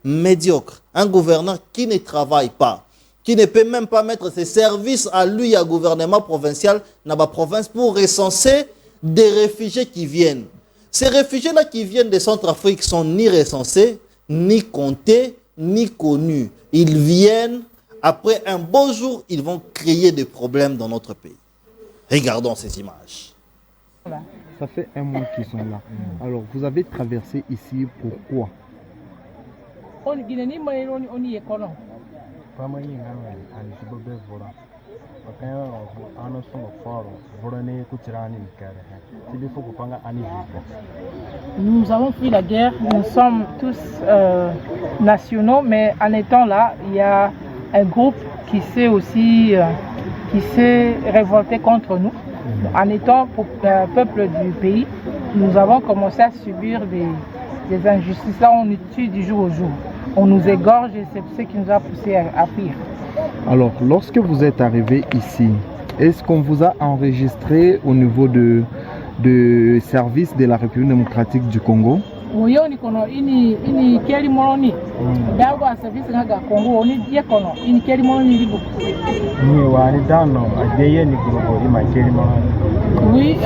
médiocre, un gouverneur qui ne travaille pas, qui ne peut même pas mettre ses services à lui, à gouvernement provincial, dans la province, pour recenser des réfugiés qui viennent. Ces réfugiés-là qui viennent de Centrafrique sont ni recensés, ni comptés, ni connus. Ils viennent, après un beau jour, ils vont créer des problèmes dans notre pays. Regardons ces images. Ça fait un mois qu'ils sont là. Alors, vous avez traversé ici, pourquoi? Nous avons pris la guerre, nous sommes tous nationaux, mais en étant là, il y a un groupe qui s'est aussi révolté contre nous. En étant peuple du pays, nous avons commencé à subir des injustices. Là, on nous tue du jour au jour. On nous égorge et c'est ce qui nous a poussé à fuir. Alors, lorsque vous êtes arrivé ici, est-ce qu'on vous a enregistré au niveau de service de la République démocratique du Congo? Oui, on ini keri moloni. D'abord, service nga Congo, on y kono ini keri moloni libo. Ni wani dano adeye ni Congo ima keri moloni. Oui,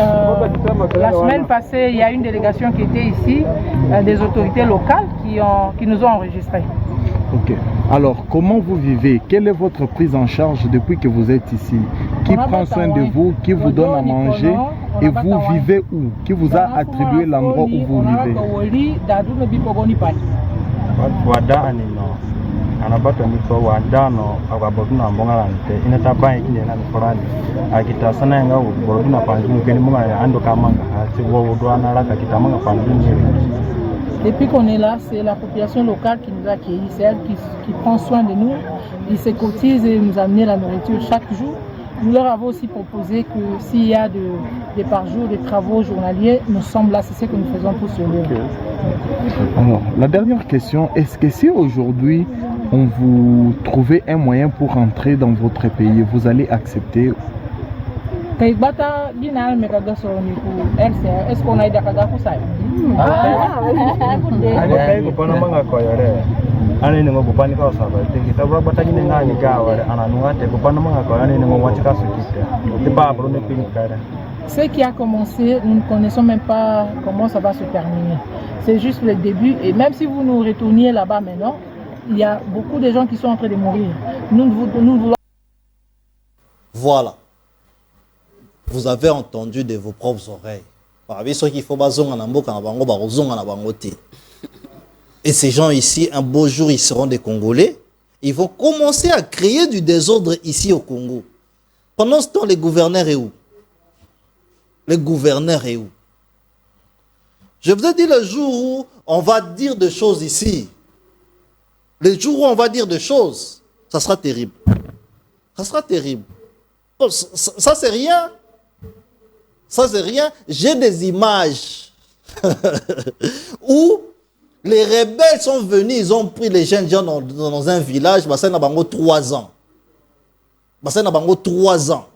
la semaine passée, il y a une délégation qui était ici, des autorités locales qui nous ont enregistrés. Ok. Alors, comment vous vivez? Quelle est votre prise en charge depuis que vous êtes ici? Qui prend soin de vous? Qui vous donne à manger? Et vous vivez où? Qui vous a attribué l'endroit où vous vivez? Depuis qu'on est là, c'est la population locale qui nous a accueillis, c'est elle qui prend soin de nous. Ils se cotisent et nous amènent la nourriture chaque jour. Nous leur avons aussi proposé que s'il y a des par jour, des travaux journaliers, nous sommes là, c'est ce que nous faisons pour ce lieu. Alors, la dernière question, est-ce que si aujourd'hui on vous trouvait un moyen pour rentrer dans votre pays, vous allez accepter? Est-ce qu'on a d'accord pour ça? Ce qui a commencé, nous ne connaissons même pas comment ça va se terminer. C'est juste le début. Et même si vous nous retourniez là-bas maintenant, il y a beaucoup de gens qui sont en train de mourir. Nous voulons... Voilà. Vous avez entendu de vos propres oreilles. Et ces gens ici, un beau jour, ils seront des Congolais. Ils vont commencer à créer du désordre ici au Congo. Pendant ce temps, les gouverneurs est où? Le gouverneur est où? Je vous ai dit le jour où on va dire des choses ici. Le jour où on va dire des choses, ça sera terrible. Ça sera terrible. Ça c'est rien. Ça c'est rien. J'ai des images où les rebelles sont venus, ils ont pris les jeunes gens dans un village, Bassin Nabango 3 ans. Bassin Nabango 3 ans.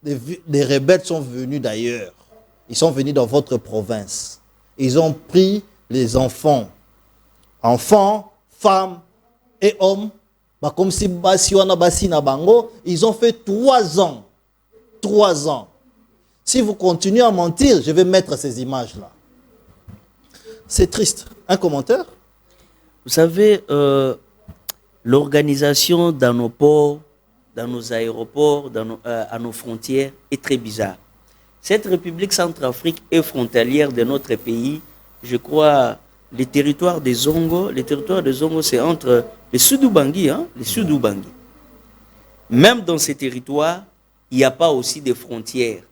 Les rebelles sont venus d'ailleurs. Ils sont venus dans votre province. Ils ont pris les enfants, femmes et hommes, comme si Basiwana Basi Nabango, ils ont fait 3 ans. 3 ans. Si vous continuez à mentir, je vais mettre ces images-là. C'est triste. Un commentaire? Vous savez, l'organisation dans nos ports, dans nos aéroports, à nos frontières est très bizarre. Cette République centrafrique est frontalière de notre pays. Je crois, les territoires des Zongo, c'est entre les Sud-Ubangi, les Sud-Ubangi. Même dans ces territoires, il n'y a pas aussi de frontières.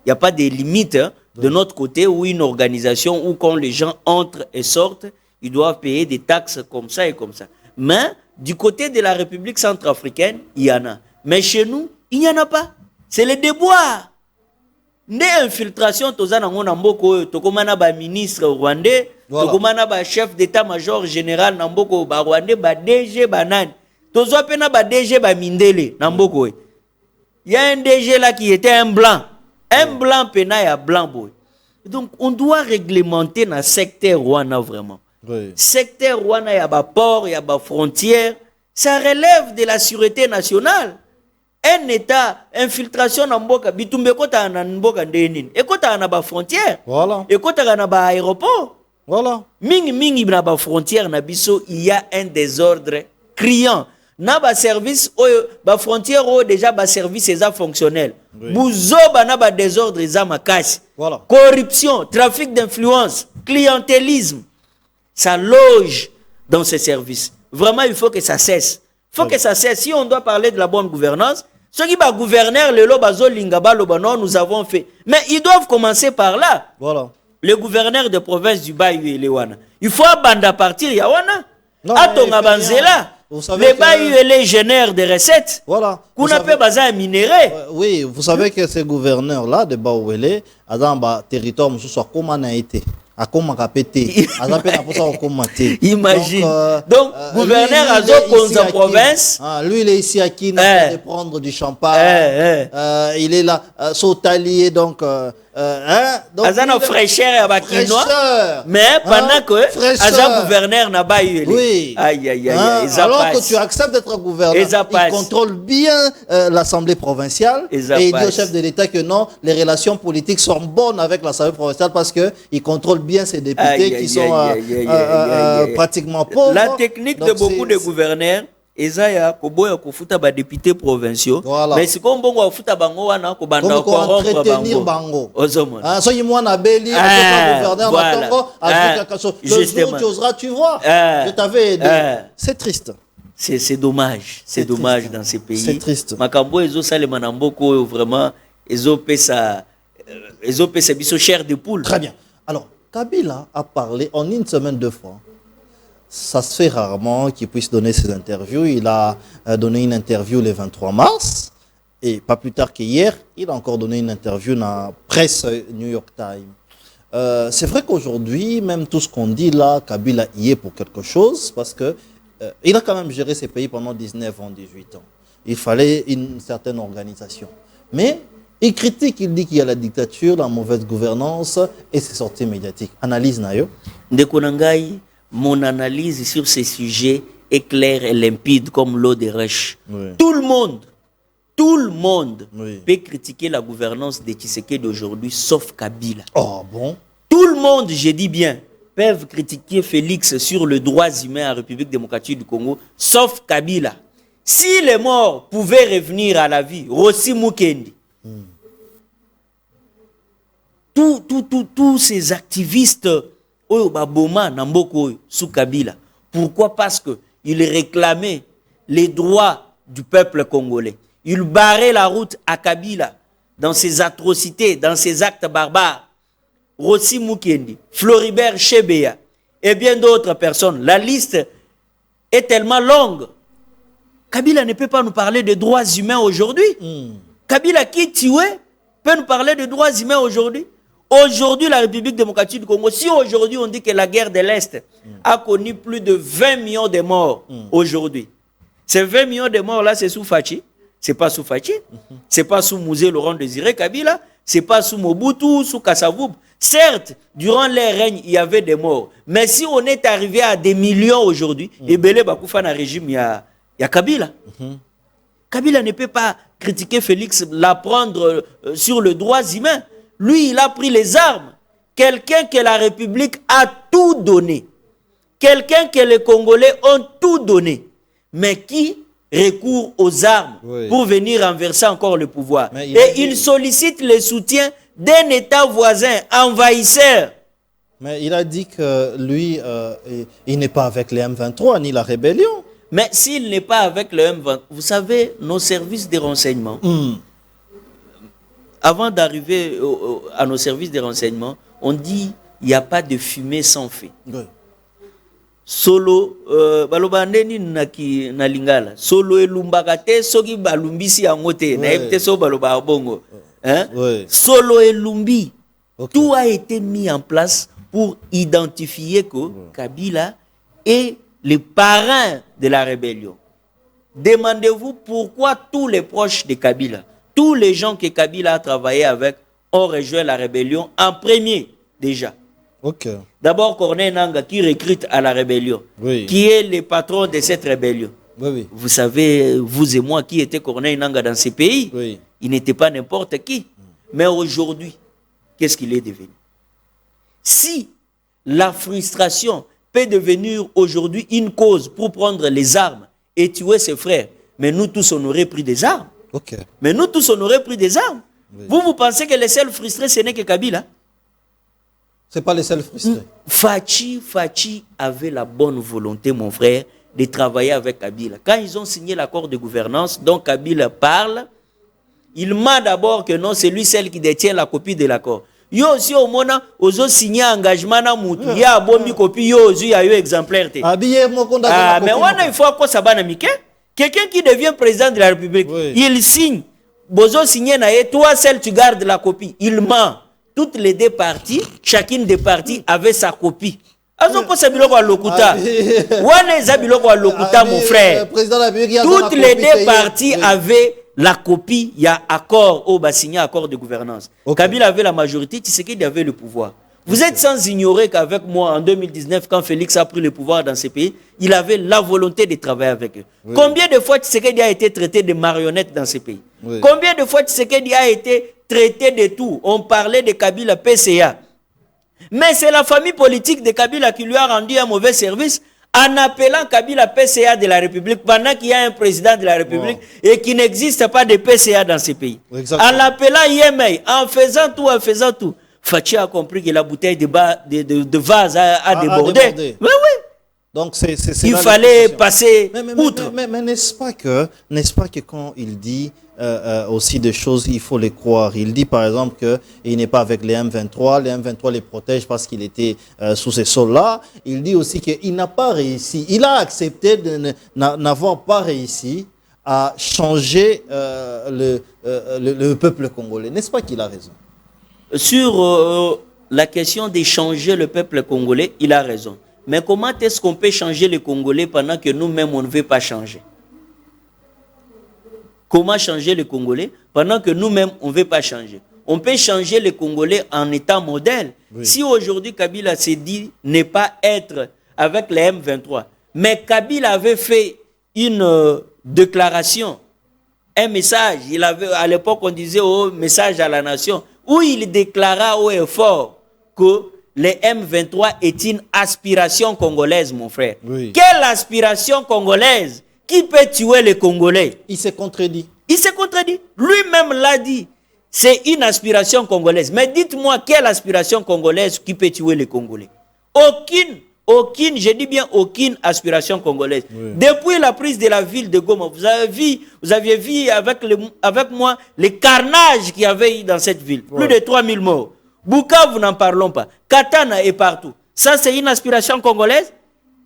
Il n'y a pas de limites de notre côté où une organisation où quand les gens entrent et sortent, ils doivent payer des taxes comme ça et comme ça. Mais du côté de la République centrafricaine, il y en a. Mais chez nous, il n'y en a pas. C'est le déboire. Né infiltration, tokomana ba ministre rwandais, tokomana ba chef d'état-major général namboko ba rwandais, ba DG banane. Tozo pena ba DG ba mindele namboko. Il y a un DG là qui était un blanc. Un blanc pena ya blanc boy. Donc on doit réglementer dans le secteur rwanda vraiment. Oui. Secteur rwanda ya ba port, ya ba frontière, ça relève de la sûreté nationale. Un état infiltration na mboka bitumbe kota na mboka ndenini ekota na ba frontière, voilà, ekota na ba aéroport, voilà, mingi na ba frontière na biso, il y a un désordre criant na ba service ba frontière déjà ba service eza fonctionnel, oui. Buzoba na ba désordre eza makasi, voilà, corruption, trafic d'influence, clientélisme, ça loge dans ces services. Vraiment, il faut que ça cesse. Il faut que ça cesse. Si on doit parler de la bonne gouvernance, ceux qui sont gouverneurs, nous avons fait. Mais ils doivent commencer par là. Voilà. Le gouverneur de province du Bayou et Lewana. Il faut abandonner à partir Yawana. Atonga Banzela. Les Bayou et les génèrent des recettes. Voilà. Qu'on appelle bazar minéré. Oui, vous savez que ces gouverneurs-là de Baouélé, dans le territoire, nous sommes comme on a été. Imagine. Donc, gouverneur Azo Konza province. Lui, il est ici à Kina de prendre du champagne. Il est là, sautalier, donc. Azana fraîcheur à Kinois. Mais pendant que Aza gouverneur n'a pas eu. Oui. Aïe, aïe, aïe. Alors que tu acceptes d'être gouverneur, il contrôle bien l'Assemblée provinciale. Et il dit au chef de l'État que non, les relations politiques sont bonnes avec l'Assemblée provinciale parce qu'il contrôle bien ses députés qui sont pratiquement pauvres. La technique de beaucoup de gouverneurs, Ezaya koboya kofuta ba députés provinciaux, mais c'est comme bon kofuta bango wana ko banda ko entretenir bango. Ozomona. So yimwa na beli gouverneur na tongo le jour tu oseras, tu vois. Je t'avais aidé. C'est triste. C'est dommage, c'est dommage triste. Dans ces pays. C'est triste. Makambo ezo salema na mboko vraiment ezo pesa biso chair de poule. Très bien. Alors Kabila a parlé en une semaine 2 fois. Ça se fait rarement qu'il puisse donner ses interviews. Il a donné une interview le 23 mars. Et pas plus tard qu'hier, il a encore donné une interview dans la presse New York Times. C'est vrai qu'aujourd'hui, même tout ce qu'on dit là, Kabila y est pour quelque chose. Parce que il a quand même géré ces pays pendant 19 ans, 18 ans. Il fallait une certaine organisation. Mais il critique, il dit qu'il y a la dictature, la mauvaise gouvernance et ses sorties médiatiques. Analyse Nayo. Ndekonangai. Mon analyse sur ces sujets est claire et limpide comme l'eau des roches. Oui. Tout le monde oui. peut critiquer la gouvernance de Tshisekedi d'aujourd'hui, sauf Kabila. Oh bon? Tout le monde, je dis bien, peuvent critiquer Félix sur les droits humains en République démocratique du Congo, sauf Kabila. Si les morts pouvaient revenir à la vie, Rossi Mukendi, tous ces activistes Oyo baboma namboko sous Kabila. Pourquoi? Parce que il réclamait les droits du peuple congolais. Il barrait la route à Kabila dans ses atrocités, dans ses actes barbares. Rossi Mukendi, Floribert Chebeya et bien d'autres personnes. La liste est tellement longue. Kabila ne peut pas nous parler de droits humains aujourd'hui. Kabila qui tuait peut nous parler de droits humains aujourd'hui. Aujourd'hui, la République démocratique du Congo, si aujourd'hui on dit que la guerre de l'Est a connu plus de 20 millions de morts aujourd'hui, ces 20 millions de morts là, c'est sous Fachi, c'est pas sous Fachi, c'est pas sous Mouzé Laurent Désiré Kabila, c'est pas sous Mobutu, sous Kassavoub. Certes, durant leur règne, il y avait des morts, mais si on est arrivé à des millions aujourd'hui, et Belé Bakoufa dans le régime, il y a Kabila. Kabila ne peut pas critiquer Félix, l'apprendre sur les droits humains. Lui, il a pris les armes. Quelqu'un que la République a tout donné. Quelqu'un que les Congolais ont tout donné. Mais qui recourt aux armes pour venir renverser encore le pouvoir. Il sollicite le soutien d'un État voisin, envahisseur. Mais il a dit que lui, il n'est pas avec les M23 ni la rébellion. Mais s'il n'est pas avec le M23, vous savez, nos services de renseignement, avant d'arriver à nos services de renseignement, on dit il n'y a pas de fumée sans feu. Solo, balobandeni na lingala. Solo elumbakate soki balumbisi angote. Na ebite so baloba bongo. Solo elumbi. Tout a été mis en place pour identifier que Kabila est le parrain de la rébellion. Demandez-vous pourquoi tous les proches de Kabila, tous les gens que Kabila a travaillé avec, ont rejoint la rébellion en premier déjà. D'abord, Corneille Nangaa qui recrute à la rébellion, qui est le patron de cette rébellion. Vous savez, vous et moi, qui était Corneille Nangaa dans ces pays, il n'était pas n'importe qui. Mais aujourd'hui, qu'est-ce qu'il est devenu? Si la frustration peut devenir aujourd'hui une cause pour prendre les armes et tuer ses frères, mais nous tous on aurait pris des armes. Mais nous tous on aurait pris des armes. Vous pensez que les seuls frustrés ce n'est que Kabila? C'est pas les seuls frustrés. Fachi avait la bonne volonté, mon frère, de travailler avec Kabila. Quand ils ont signé l'accord de gouvernance, dont Kabila parle, il m'a d'abord que non, c'est lui celle qui détient la copie de l'accord. Yo aussi au moment où ils ont signé engagement na mutu, il y a une copie, yo aussi il y a eu exemplaire. Mais il faut quoi ça va mike? Quelqu'un qui devient président de la République, il signe, bozo signé na toi seul tu gardes la copie. Il ment. Toutes les deux parties, chacune des parties avait sa copie. Mon frère. Toutes les deux parties avaient la copie. Il y a accord, signé accord de gouvernance. Kabila avait la majorité, Tshisekedi avait le pouvoir. Vous êtes sans ignorer qu'avec moi, en 2019, quand Félix a pris le pouvoir dans ces pays, il avait la volonté de travailler avec eux. Combien de fois Tshisekedi a été traité de marionnette dans ces pays? Combien de fois Tshisekedi a été traité de tout? On parlait de Kabila PCA. Mais c'est la famille politique de Kabila qui lui a rendu un mauvais service en appelant Kabila PCA de la République pendant qu'il y a un président de la République et qu'il n'existe pas de PCA dans ces pays. En l'appelant IMA, en faisant tout. Fachi a compris que la bouteille de vase a débordé. Oui. Donc il fallait passer outre. Mais n'est-ce pas que quand il dit aussi des choses, il faut les croire. Il dit par exemple qu'il n'est pas avec les M23, les M23 les protègent parce qu'il était sous ces sols-là. Il dit aussi qu'il n'a pas réussi, il a accepté de n'avoir pas réussi à changer le peuple congolais. N'est-ce pas qu'il a raison? Sur la question de changer le peuple congolais, il a raison. Mais comment est-ce qu'on peut changer les Congolais pendant que nous-mêmes, on ne veut pas changer? Comment changer les Congolais pendant que nous-mêmes, on ne veut pas changer? On peut changer les Congolais en étant modèle. Si aujourd'hui, Kabila s'est dit ne pas être avec les M23, mais Kabila avait fait une déclaration, un message, il avait, à l'époque, on disait message à la nation, où il déclara haut et fort que les M23 est une aspiration congolaise, mon frère. Quelle aspiration congolaise? Qui peut tuer les Congolais? Il s'est contredit. Lui-même l'a dit. C'est une aspiration congolaise. Mais dites-moi, quelle aspiration congolaise qui peut tuer les Congolais? Aucune, je dis bien aucune aspiration congolaise. Depuis la prise de la ville de Goma, vous aviez vu avec moi les carnages qu'il y avait dans cette ville. Plus de 3000 morts. Bukavu, n'en parlons pas. Katana est partout. Ça, c'est une aspiration congolaise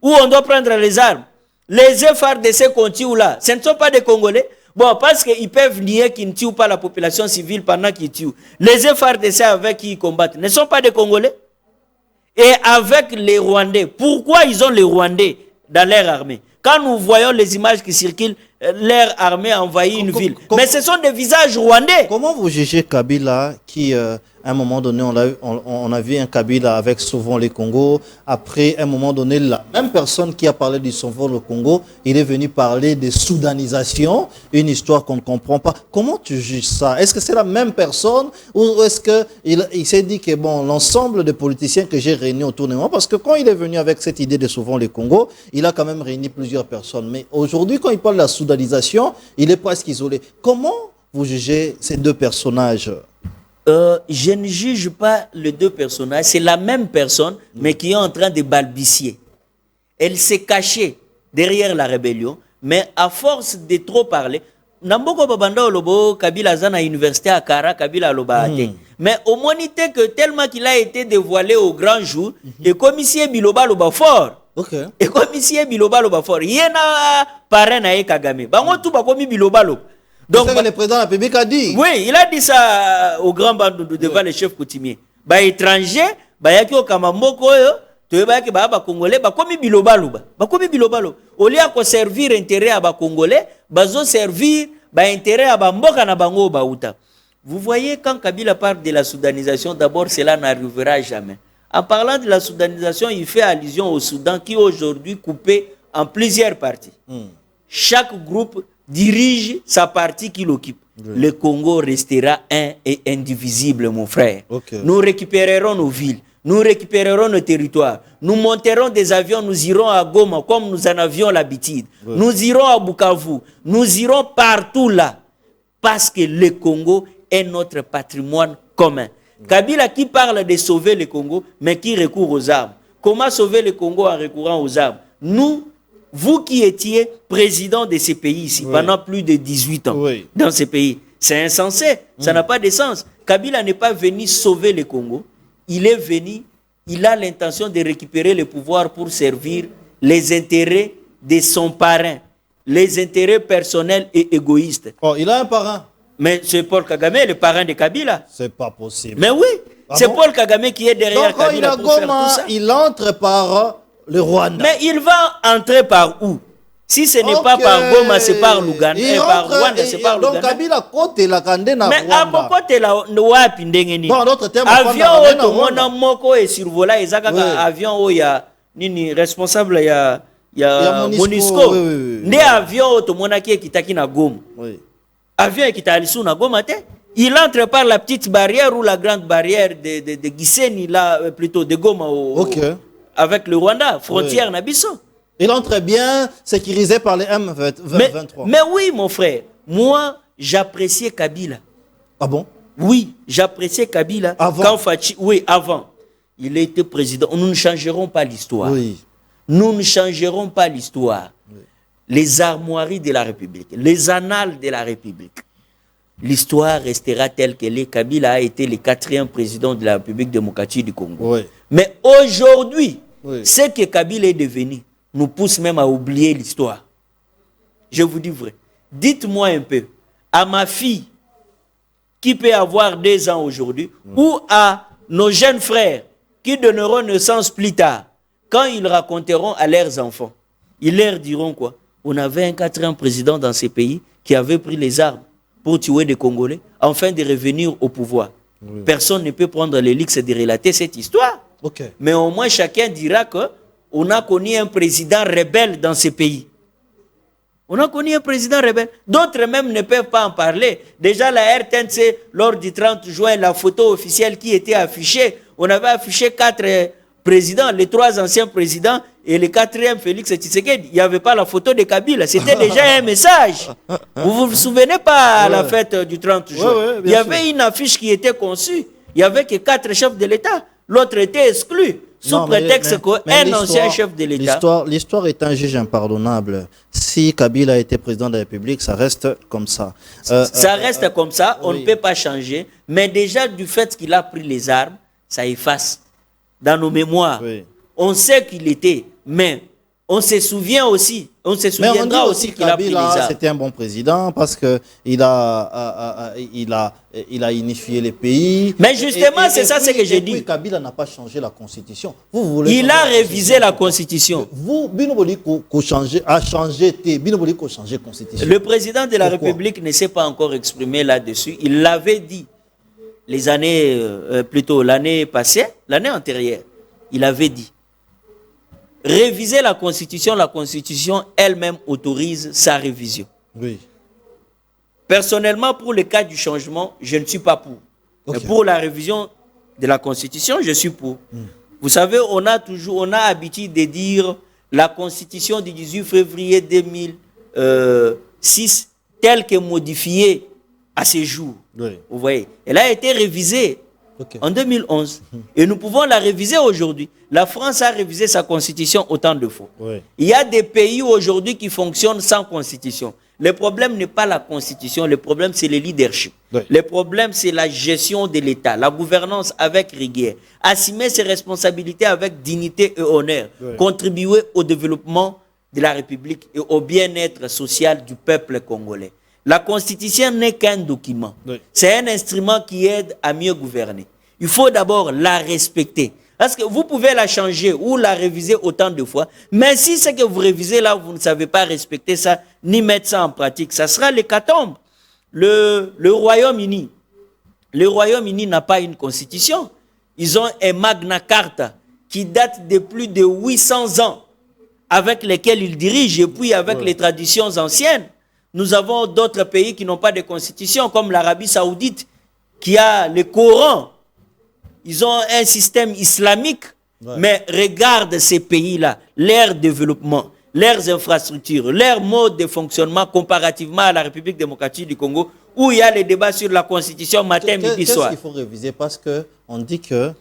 où on doit prendre les armes. Les FARDC qu'on tue là, ce ne sont pas des Congolais. Bon, parce qu'ils peuvent nier qu'ils ne tuent pas la population civile pendant qu'ils tuent. Les FARDC avec qui ils combattent ne sont pas des Congolais. Et avec les Rwandais, pourquoi ils ont les Rwandais dans leur armée? Quand nous voyons les images qui circulent, leur armée a envahi une ville. Mais ce sont des visages rwandais. Comment vous jugez Kabila qui, à un moment donné, on a vu un Kabila avec souvent les Congo. Après, à un moment donné, la même personne qui a parlé du souvent le Congo, il est venu parler de soudanisation, une histoire qu'on ne comprend pas. Comment tu juges ça? Est-ce que c'est la même personne ou est-ce qu'il s'est dit que bon, l'ensemble des politiciens que j'ai réunis autour de moi, parce que quand il est venu avec cette idée de souvent les Congo, il a quand même réuni plusieurs personnes. Mais aujourd'hui, quand il parle de la soudanisation, il est presque isolé. Comment vous jugez ces deux personnages? Je ne juge pas les deux personnages, c'est la même personne, mais qui est en train de balbutier. Elle s'est cachée derrière la rébellion, mais à force de trop parler, Namboko Babanda Olobo, Kabila Zana à l'université à Kara, Kabila Olobaate. Mais au moins, que tellement qu'il a été dévoilé au grand jour, et commissaire Biloba Loba fort. Okay. Et commissaire Biloba Loba fort. Il y a parrain à Kagame. Bango tout ba komi Biloba Loba. Donc, c'est ce que le président de la République a dit. Oui, il a dit ça au grand bandou devant les chefs coutumiers. Bah étranger, bah yaki o kamamboko yo, to ba ki ba congolais, ba komi biloba luba. Ba komi biloba lo. Au lieu de servir intérêt à ba congolais, bazo servir ba intérêt à ba mboka na bango ba uta. Vous voyez quand Kabila parle de la soudanisation, d'abord cela n'arrivera jamais. En parlant de la soudanisation, il fait allusion au Soudan qui est aujourd'hui coupé en plusieurs parties. Chaque groupe dirige sa partie qu'il occupe. Oui. Le Congo restera un et indivisible, mon frère. Okay. Nous récupérerons nos villes, nous récupérerons nos territoires, nous monterons des avions, nous irons à Goma comme nous en avions l'habitude. Oui. Nous irons à Bukavu, nous irons partout là, parce que le Congo est notre patrimoine commun. Oui. Kabila qui parle de sauver le Congo, mais qui recourt aux armes. Comment sauver le Congo en recourant aux armes? Vous qui étiez président de ces pays ici pendant plus de 18 ans, dans ces pays, c'est insensé, ça n'a pas de sens. Kabila n'est pas venu sauver le Congo, il est venu, il a l'intention de récupérer le pouvoir pour servir les intérêts de son parrain, les intérêts personnels et égoïstes. Oh, il a un parrain. Mais c'est Paul Kagame, le parrain de Kabila. C'est pas possible. Mais oui, c'est Paul Kagame qui est derrière Kabila pour faire tout ça. Il entre par le Rwanda. Mais il va entrer par où? Si ce n'est pas par Goma, c'est par Luganda. Et par Rwanda, c'est par Luganda. Donc Kabila côté la Kandena Rwanda. Mais à côté la wapi ndengeni. Bon, d'autres termes. Avion auto mona moko et survola ezaka avion o ya nini responsable ya Monisco. Ndé avion auto mona qui kitaki na Goma. Oui. Avion qui talisu na Goma te. Il entre par la petite barrière ou la grande barrière de Gisenyi là plutôt de Goma avec le Rwanda, frontière Nabiso. Il entre bien sécurisé par les M23. Mais oui, mon frère, moi, j'appréciais Kabila. Ah bon? Oui, j'appréciais Kabila. Avant? Oui, avant. Il était président. Nous ne changerons pas l'histoire. Oui. Nous ne changerons pas l'histoire. Oui. Les armoiries de la République, les annales de la République. L'histoire restera telle qu'elle est. Kabila a été le 4e président de la République démocratique du Congo. Oui. Mais aujourd'hui, ce que Kabila est devenu nous pousse même à oublier l'histoire. Je vous dis vrai. Dites-moi un peu, à ma fille qui peut avoir 2 ans aujourd'hui, ou à nos jeunes frères qui donneront naissance plus tard, quand ils raconteront à leurs enfants, ils leur diront quoi? On avait un 4e président dans ces pays qui avait pris les armes pour tuer des Congolais, afin de revenir au pouvoir. Oui. Personne ne peut prendre le luxe de relater cette histoire. Okay. Mais au moins, chacun dira qu'on a connu un président rebelle dans ce pays. On a connu un président rebelle. D'autres même ne peuvent pas en parler. Déjà, la RTNC, lors du 30 juin, la photo officielle qui était affichée, on avait affiché 4 présidents, les 3 anciens présidents et le 4e, Félix Tshisekedi. Il n'y avait pas la photo de Kabila. C'était déjà un message. Vous vous souvenez pas à la fête du 30 juin? Il y avait une affiche qui était conçue. Il n'y avait que 4 chefs de l'État. L'autre était exclu. Sous prétexte qu'un ancien chef de l'État. L'histoire est un juge impardonnable. Si Kabila a été président de la République, ça reste comme ça. Ça reste comme ça. On ne peut pas changer. Mais déjà, du fait qu'il a pris les armes, ça efface dans nos mémoires. Oui. On sait qu'il était, mais on se souvient aussi, on se souviendra aussi qu'il a pris les armes. C'était un bon président parce que il a unifié les pays. Mais justement, c'est ça ce que j'ai dit. Kabila n'a pas changé la constitution. Il a révisé la constitution. A changé la constitution. Le président de la République ne s'est pas encore exprimé là-dessus. Il l'avait dit les années, plutôt l'année passée, l'année antérieure. Il avait dit. Réviser la constitution elle-même autorise sa révision. Oui. Personnellement, pour le cas du changement, je ne suis pas pour. Okay. Mais pour la révision de la constitution, je suis pour. Vous savez, on a habitude de dire la constitution du 18 février 2006, telle que modifiée à ce jour. Oui. Vous voyez, elle a été révisée en 2011. Et nous pouvons la réviser aujourd'hui. La France a révisé sa constitution autant de fois. Oui. Il y a des pays aujourd'hui qui fonctionnent sans constitution. Le problème n'est pas la constitution, le problème c'est le leadership. Oui. Le problème c'est la gestion de l'État, la gouvernance avec rigueur. Assumer ses responsabilités avec dignité et honneur. Oui. Contribuer au développement de la République et au bien-être social du peuple congolais. La constitution n'est qu'un document. Oui. C'est un instrument qui aide à mieux gouverner. Il faut d'abord la respecter. Parce que vous pouvez la changer ou la réviser autant de fois. Mais si ce que vous révisez là, vous ne savez pas respecter ça, ni mettre ça en pratique, ça sera l'hécatombe. Le Royaume-Uni n'a pas une constitution. Ils ont un Magna Carta qui date de plus de 800 ans avec lesquels ils dirigent et puis avec les traditions anciennes. Nous avons d'autres pays qui n'ont pas de constitution, comme l'Arabie Saoudite, qui a le Coran. Ils ont un système islamique, mais regarde ces pays-là, leur développement, leurs infrastructures, leur mode de fonctionnement comparativement à la République démocratique du Congo, où il y a les débats sur la constitution matin, midi, soir. Qu'est-ce qu'il faut réviser? Parce qu'on dit que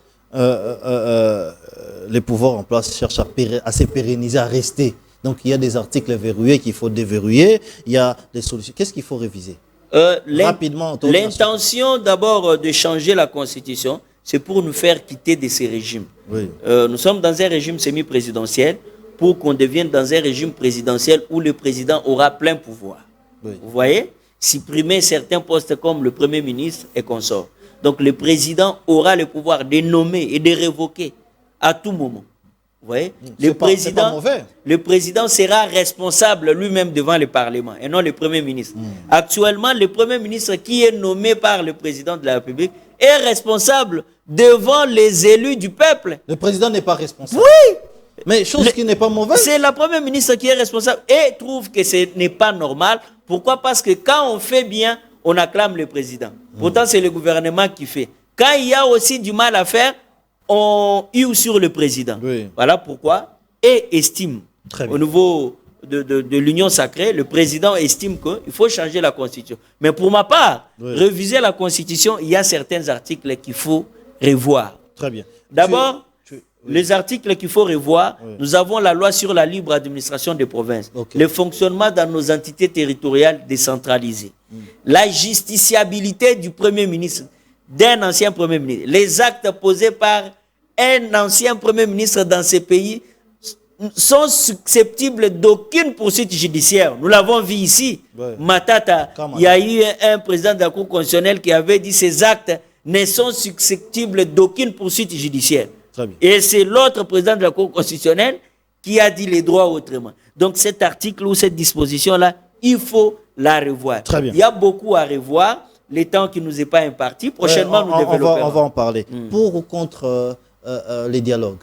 les pouvoirs en place cherchent à se pérenniser, à rester. Donc il y a des articles verrouillés qu'il faut déverrouiller, il y a des solutions. Qu'est-ce qu'il faut réviser? Rapidement. L'intention d'abord de changer la constitution, c'est pour nous faire quitter de ces régimes. Oui. Nous sommes dans un régime semi-présidentiel pour qu'on devienne dans un régime présidentiel où le président aura plein pouvoir. Oui. Vous voyez? Supprimer certains postes comme le Premier ministre et consort. Donc le président aura le pouvoir de nommer et de révoquer à tout moment. Vous voyez? Le président sera responsable lui-même devant le Parlement et non le Premier ministre. Actuellement, le Premier ministre qui est nommé par le président de la République est responsable devant les élus du peuple. Le président n'est pas responsable. Oui! Mais chose qui n'est pas mauvaise. C'est la Première ministre qui est responsable et trouve que ce n'est pas normal. Pourquoi? Parce que quand on fait bien, on acclame le président. Pourtant, c'est le gouvernement qui fait. Quand il y a aussi du mal à faire, on hue sur le président. Oui. Voilà pourquoi. Et estime, au niveau de l'Union sacrée, le président estime qu'il faut changer la Constitution. Mais pour ma part, réviser la Constitution, il y a certains articles qu'il faut revoir. Très bien. D'abord, les articles qu'il faut revoir, nous avons la loi sur la libre administration des provinces, le fonctionnement dans nos entités territoriales décentralisées, la justiciabilité du Premier ministre, d'un ancien Premier ministre, les actes posés par un ancien Premier ministre dans ces pays sont susceptibles d'aucune poursuite judiciaire. Nous l'avons vu ici. Matata, il y a eu un président de la Cour constitutionnelle qui avait dit ces actes ne sont susceptibles d'aucune poursuite judiciaire. Et c'est l'autre président de la Cour constitutionnelle qui a dit les droits autrement. Donc cet article ou cette disposition-là, il faut la revoir. Très bien. Il y a beaucoup à revoir. Le temps qui ne nous est pas imparti. Prochainement, nous développerons. On va en parler. Pour ou contre les dialogues?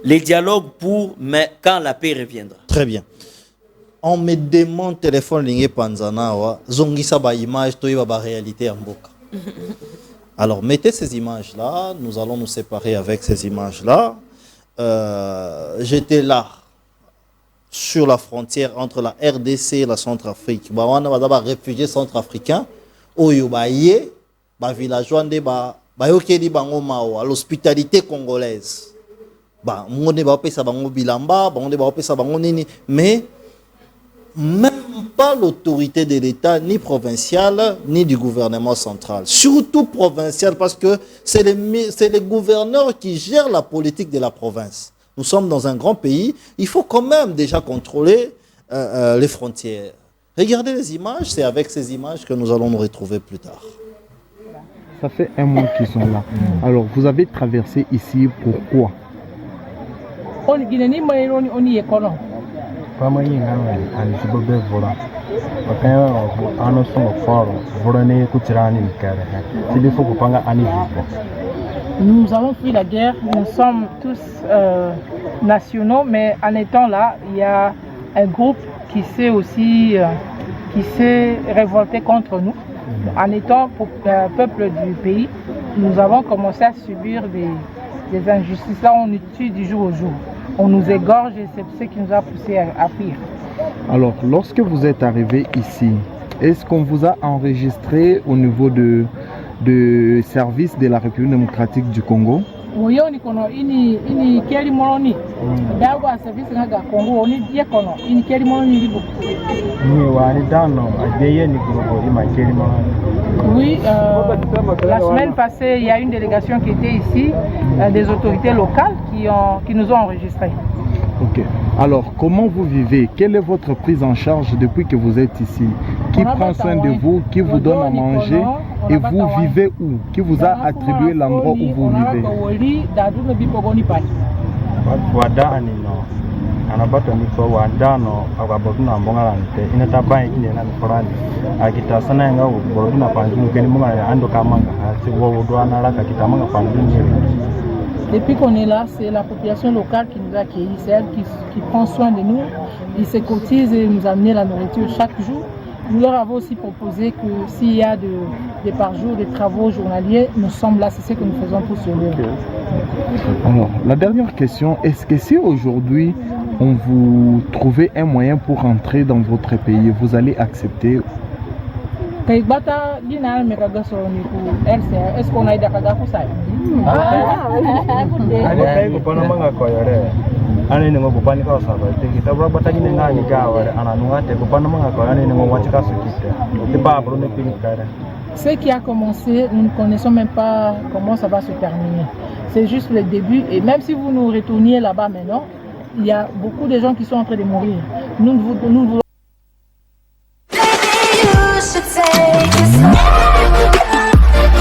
Les dialogues pour, mais quand la paix reviendra. Très bien. On me demande téléphone ligne Panzana, zongisa ba image, toi ba réalité en boka. Alors, mettez ces images-là. Nous allons nous séparer avec ces images-là. J'étais là, sur la frontière entre la RDC et la Centrafrique. On a d'abord réfugiés centrafricains. Oyo ba ye, ba villageois de ba yokeli bango mawa, l'hospitalité congolaise. Ba ngone ba pesa bango bilamba, ba ngone ba pesa bango nini, mais même pas l'autorité de l'État, ni provinciale, ni du gouvernement central. Surtout provincial, parce que c'est les gouverneurs qui gèrent la politique de la province. Nous sommes dans un grand pays. Il faut quand même déjà contrôler les frontières. Regardez les images, c'est avec ces images que nous allons nous retrouver plus tard. Ça fait un mois qu'ils sont là. Alors, vous avez traversé ici, pourquoi? Nous avons fui la guerre, nous sommes tous nationaux, mais en étant là, il y a un groupe qui s'est aussi qui s'est révolté contre nous. En étant peuple du pays, nous avons commencé à subir des injustices. Là, on nous tue du jour au jour. On nous égorge et c'est ce qui nous a poussé à fuir. Alors, lorsque vous êtes arrivé ici, est-ce qu'on vous a enregistré au niveau de service de la République démocratique du Congo? Oui, ini keli moloni. Dawa service ngaga Congo oni die kono. Ini keli moloni libo. Ni wani dano adeye ni groupe ima keli moloni. Oui, la semaine passée, il y a une délégation qui était ici, des autorités locales qui nous ont enregistrés. Ok. Alors, comment vous vivez? Quelle est votre prise en charge depuis que vous êtes ici? Qui prend soin de vous? Qui vous donne à manger? Et vous vivez où? Qui vous a attribué l'endroit où vous vivez? Anabata miko wa ndano akabotuna mbongalante inata bai kine na mikorani akita sana nga boroduna panjunu keni mbonga ando kamanga ati wo dwana la kakita manga panjunu. Depuis qu'on est là, c'est la population locale qui nous accueille, c'est elle qui prend soin de nous, ils se cotisent et nous amènent la nourriture chaque jour. Nous leur avons aussi proposé que s'il y a des par jour, des travaux journaliers, nous sommes là, c'est ce que nous faisons pour survivre. Alors, la dernière question, est-ce que si aujourd'hui on vous trouvait un moyen pour rentrer dans votre pays, vous allez accepter? Est-ce qu'on a eu d'accord pour ça? Ce qui a commencé, nous ne connaissons même pas comment ça va se terminer. C'est juste le début et même si vous nous retourniez là-bas maintenant, il y a beaucoup de gens qui sont en train de mourir. Nous ne voulons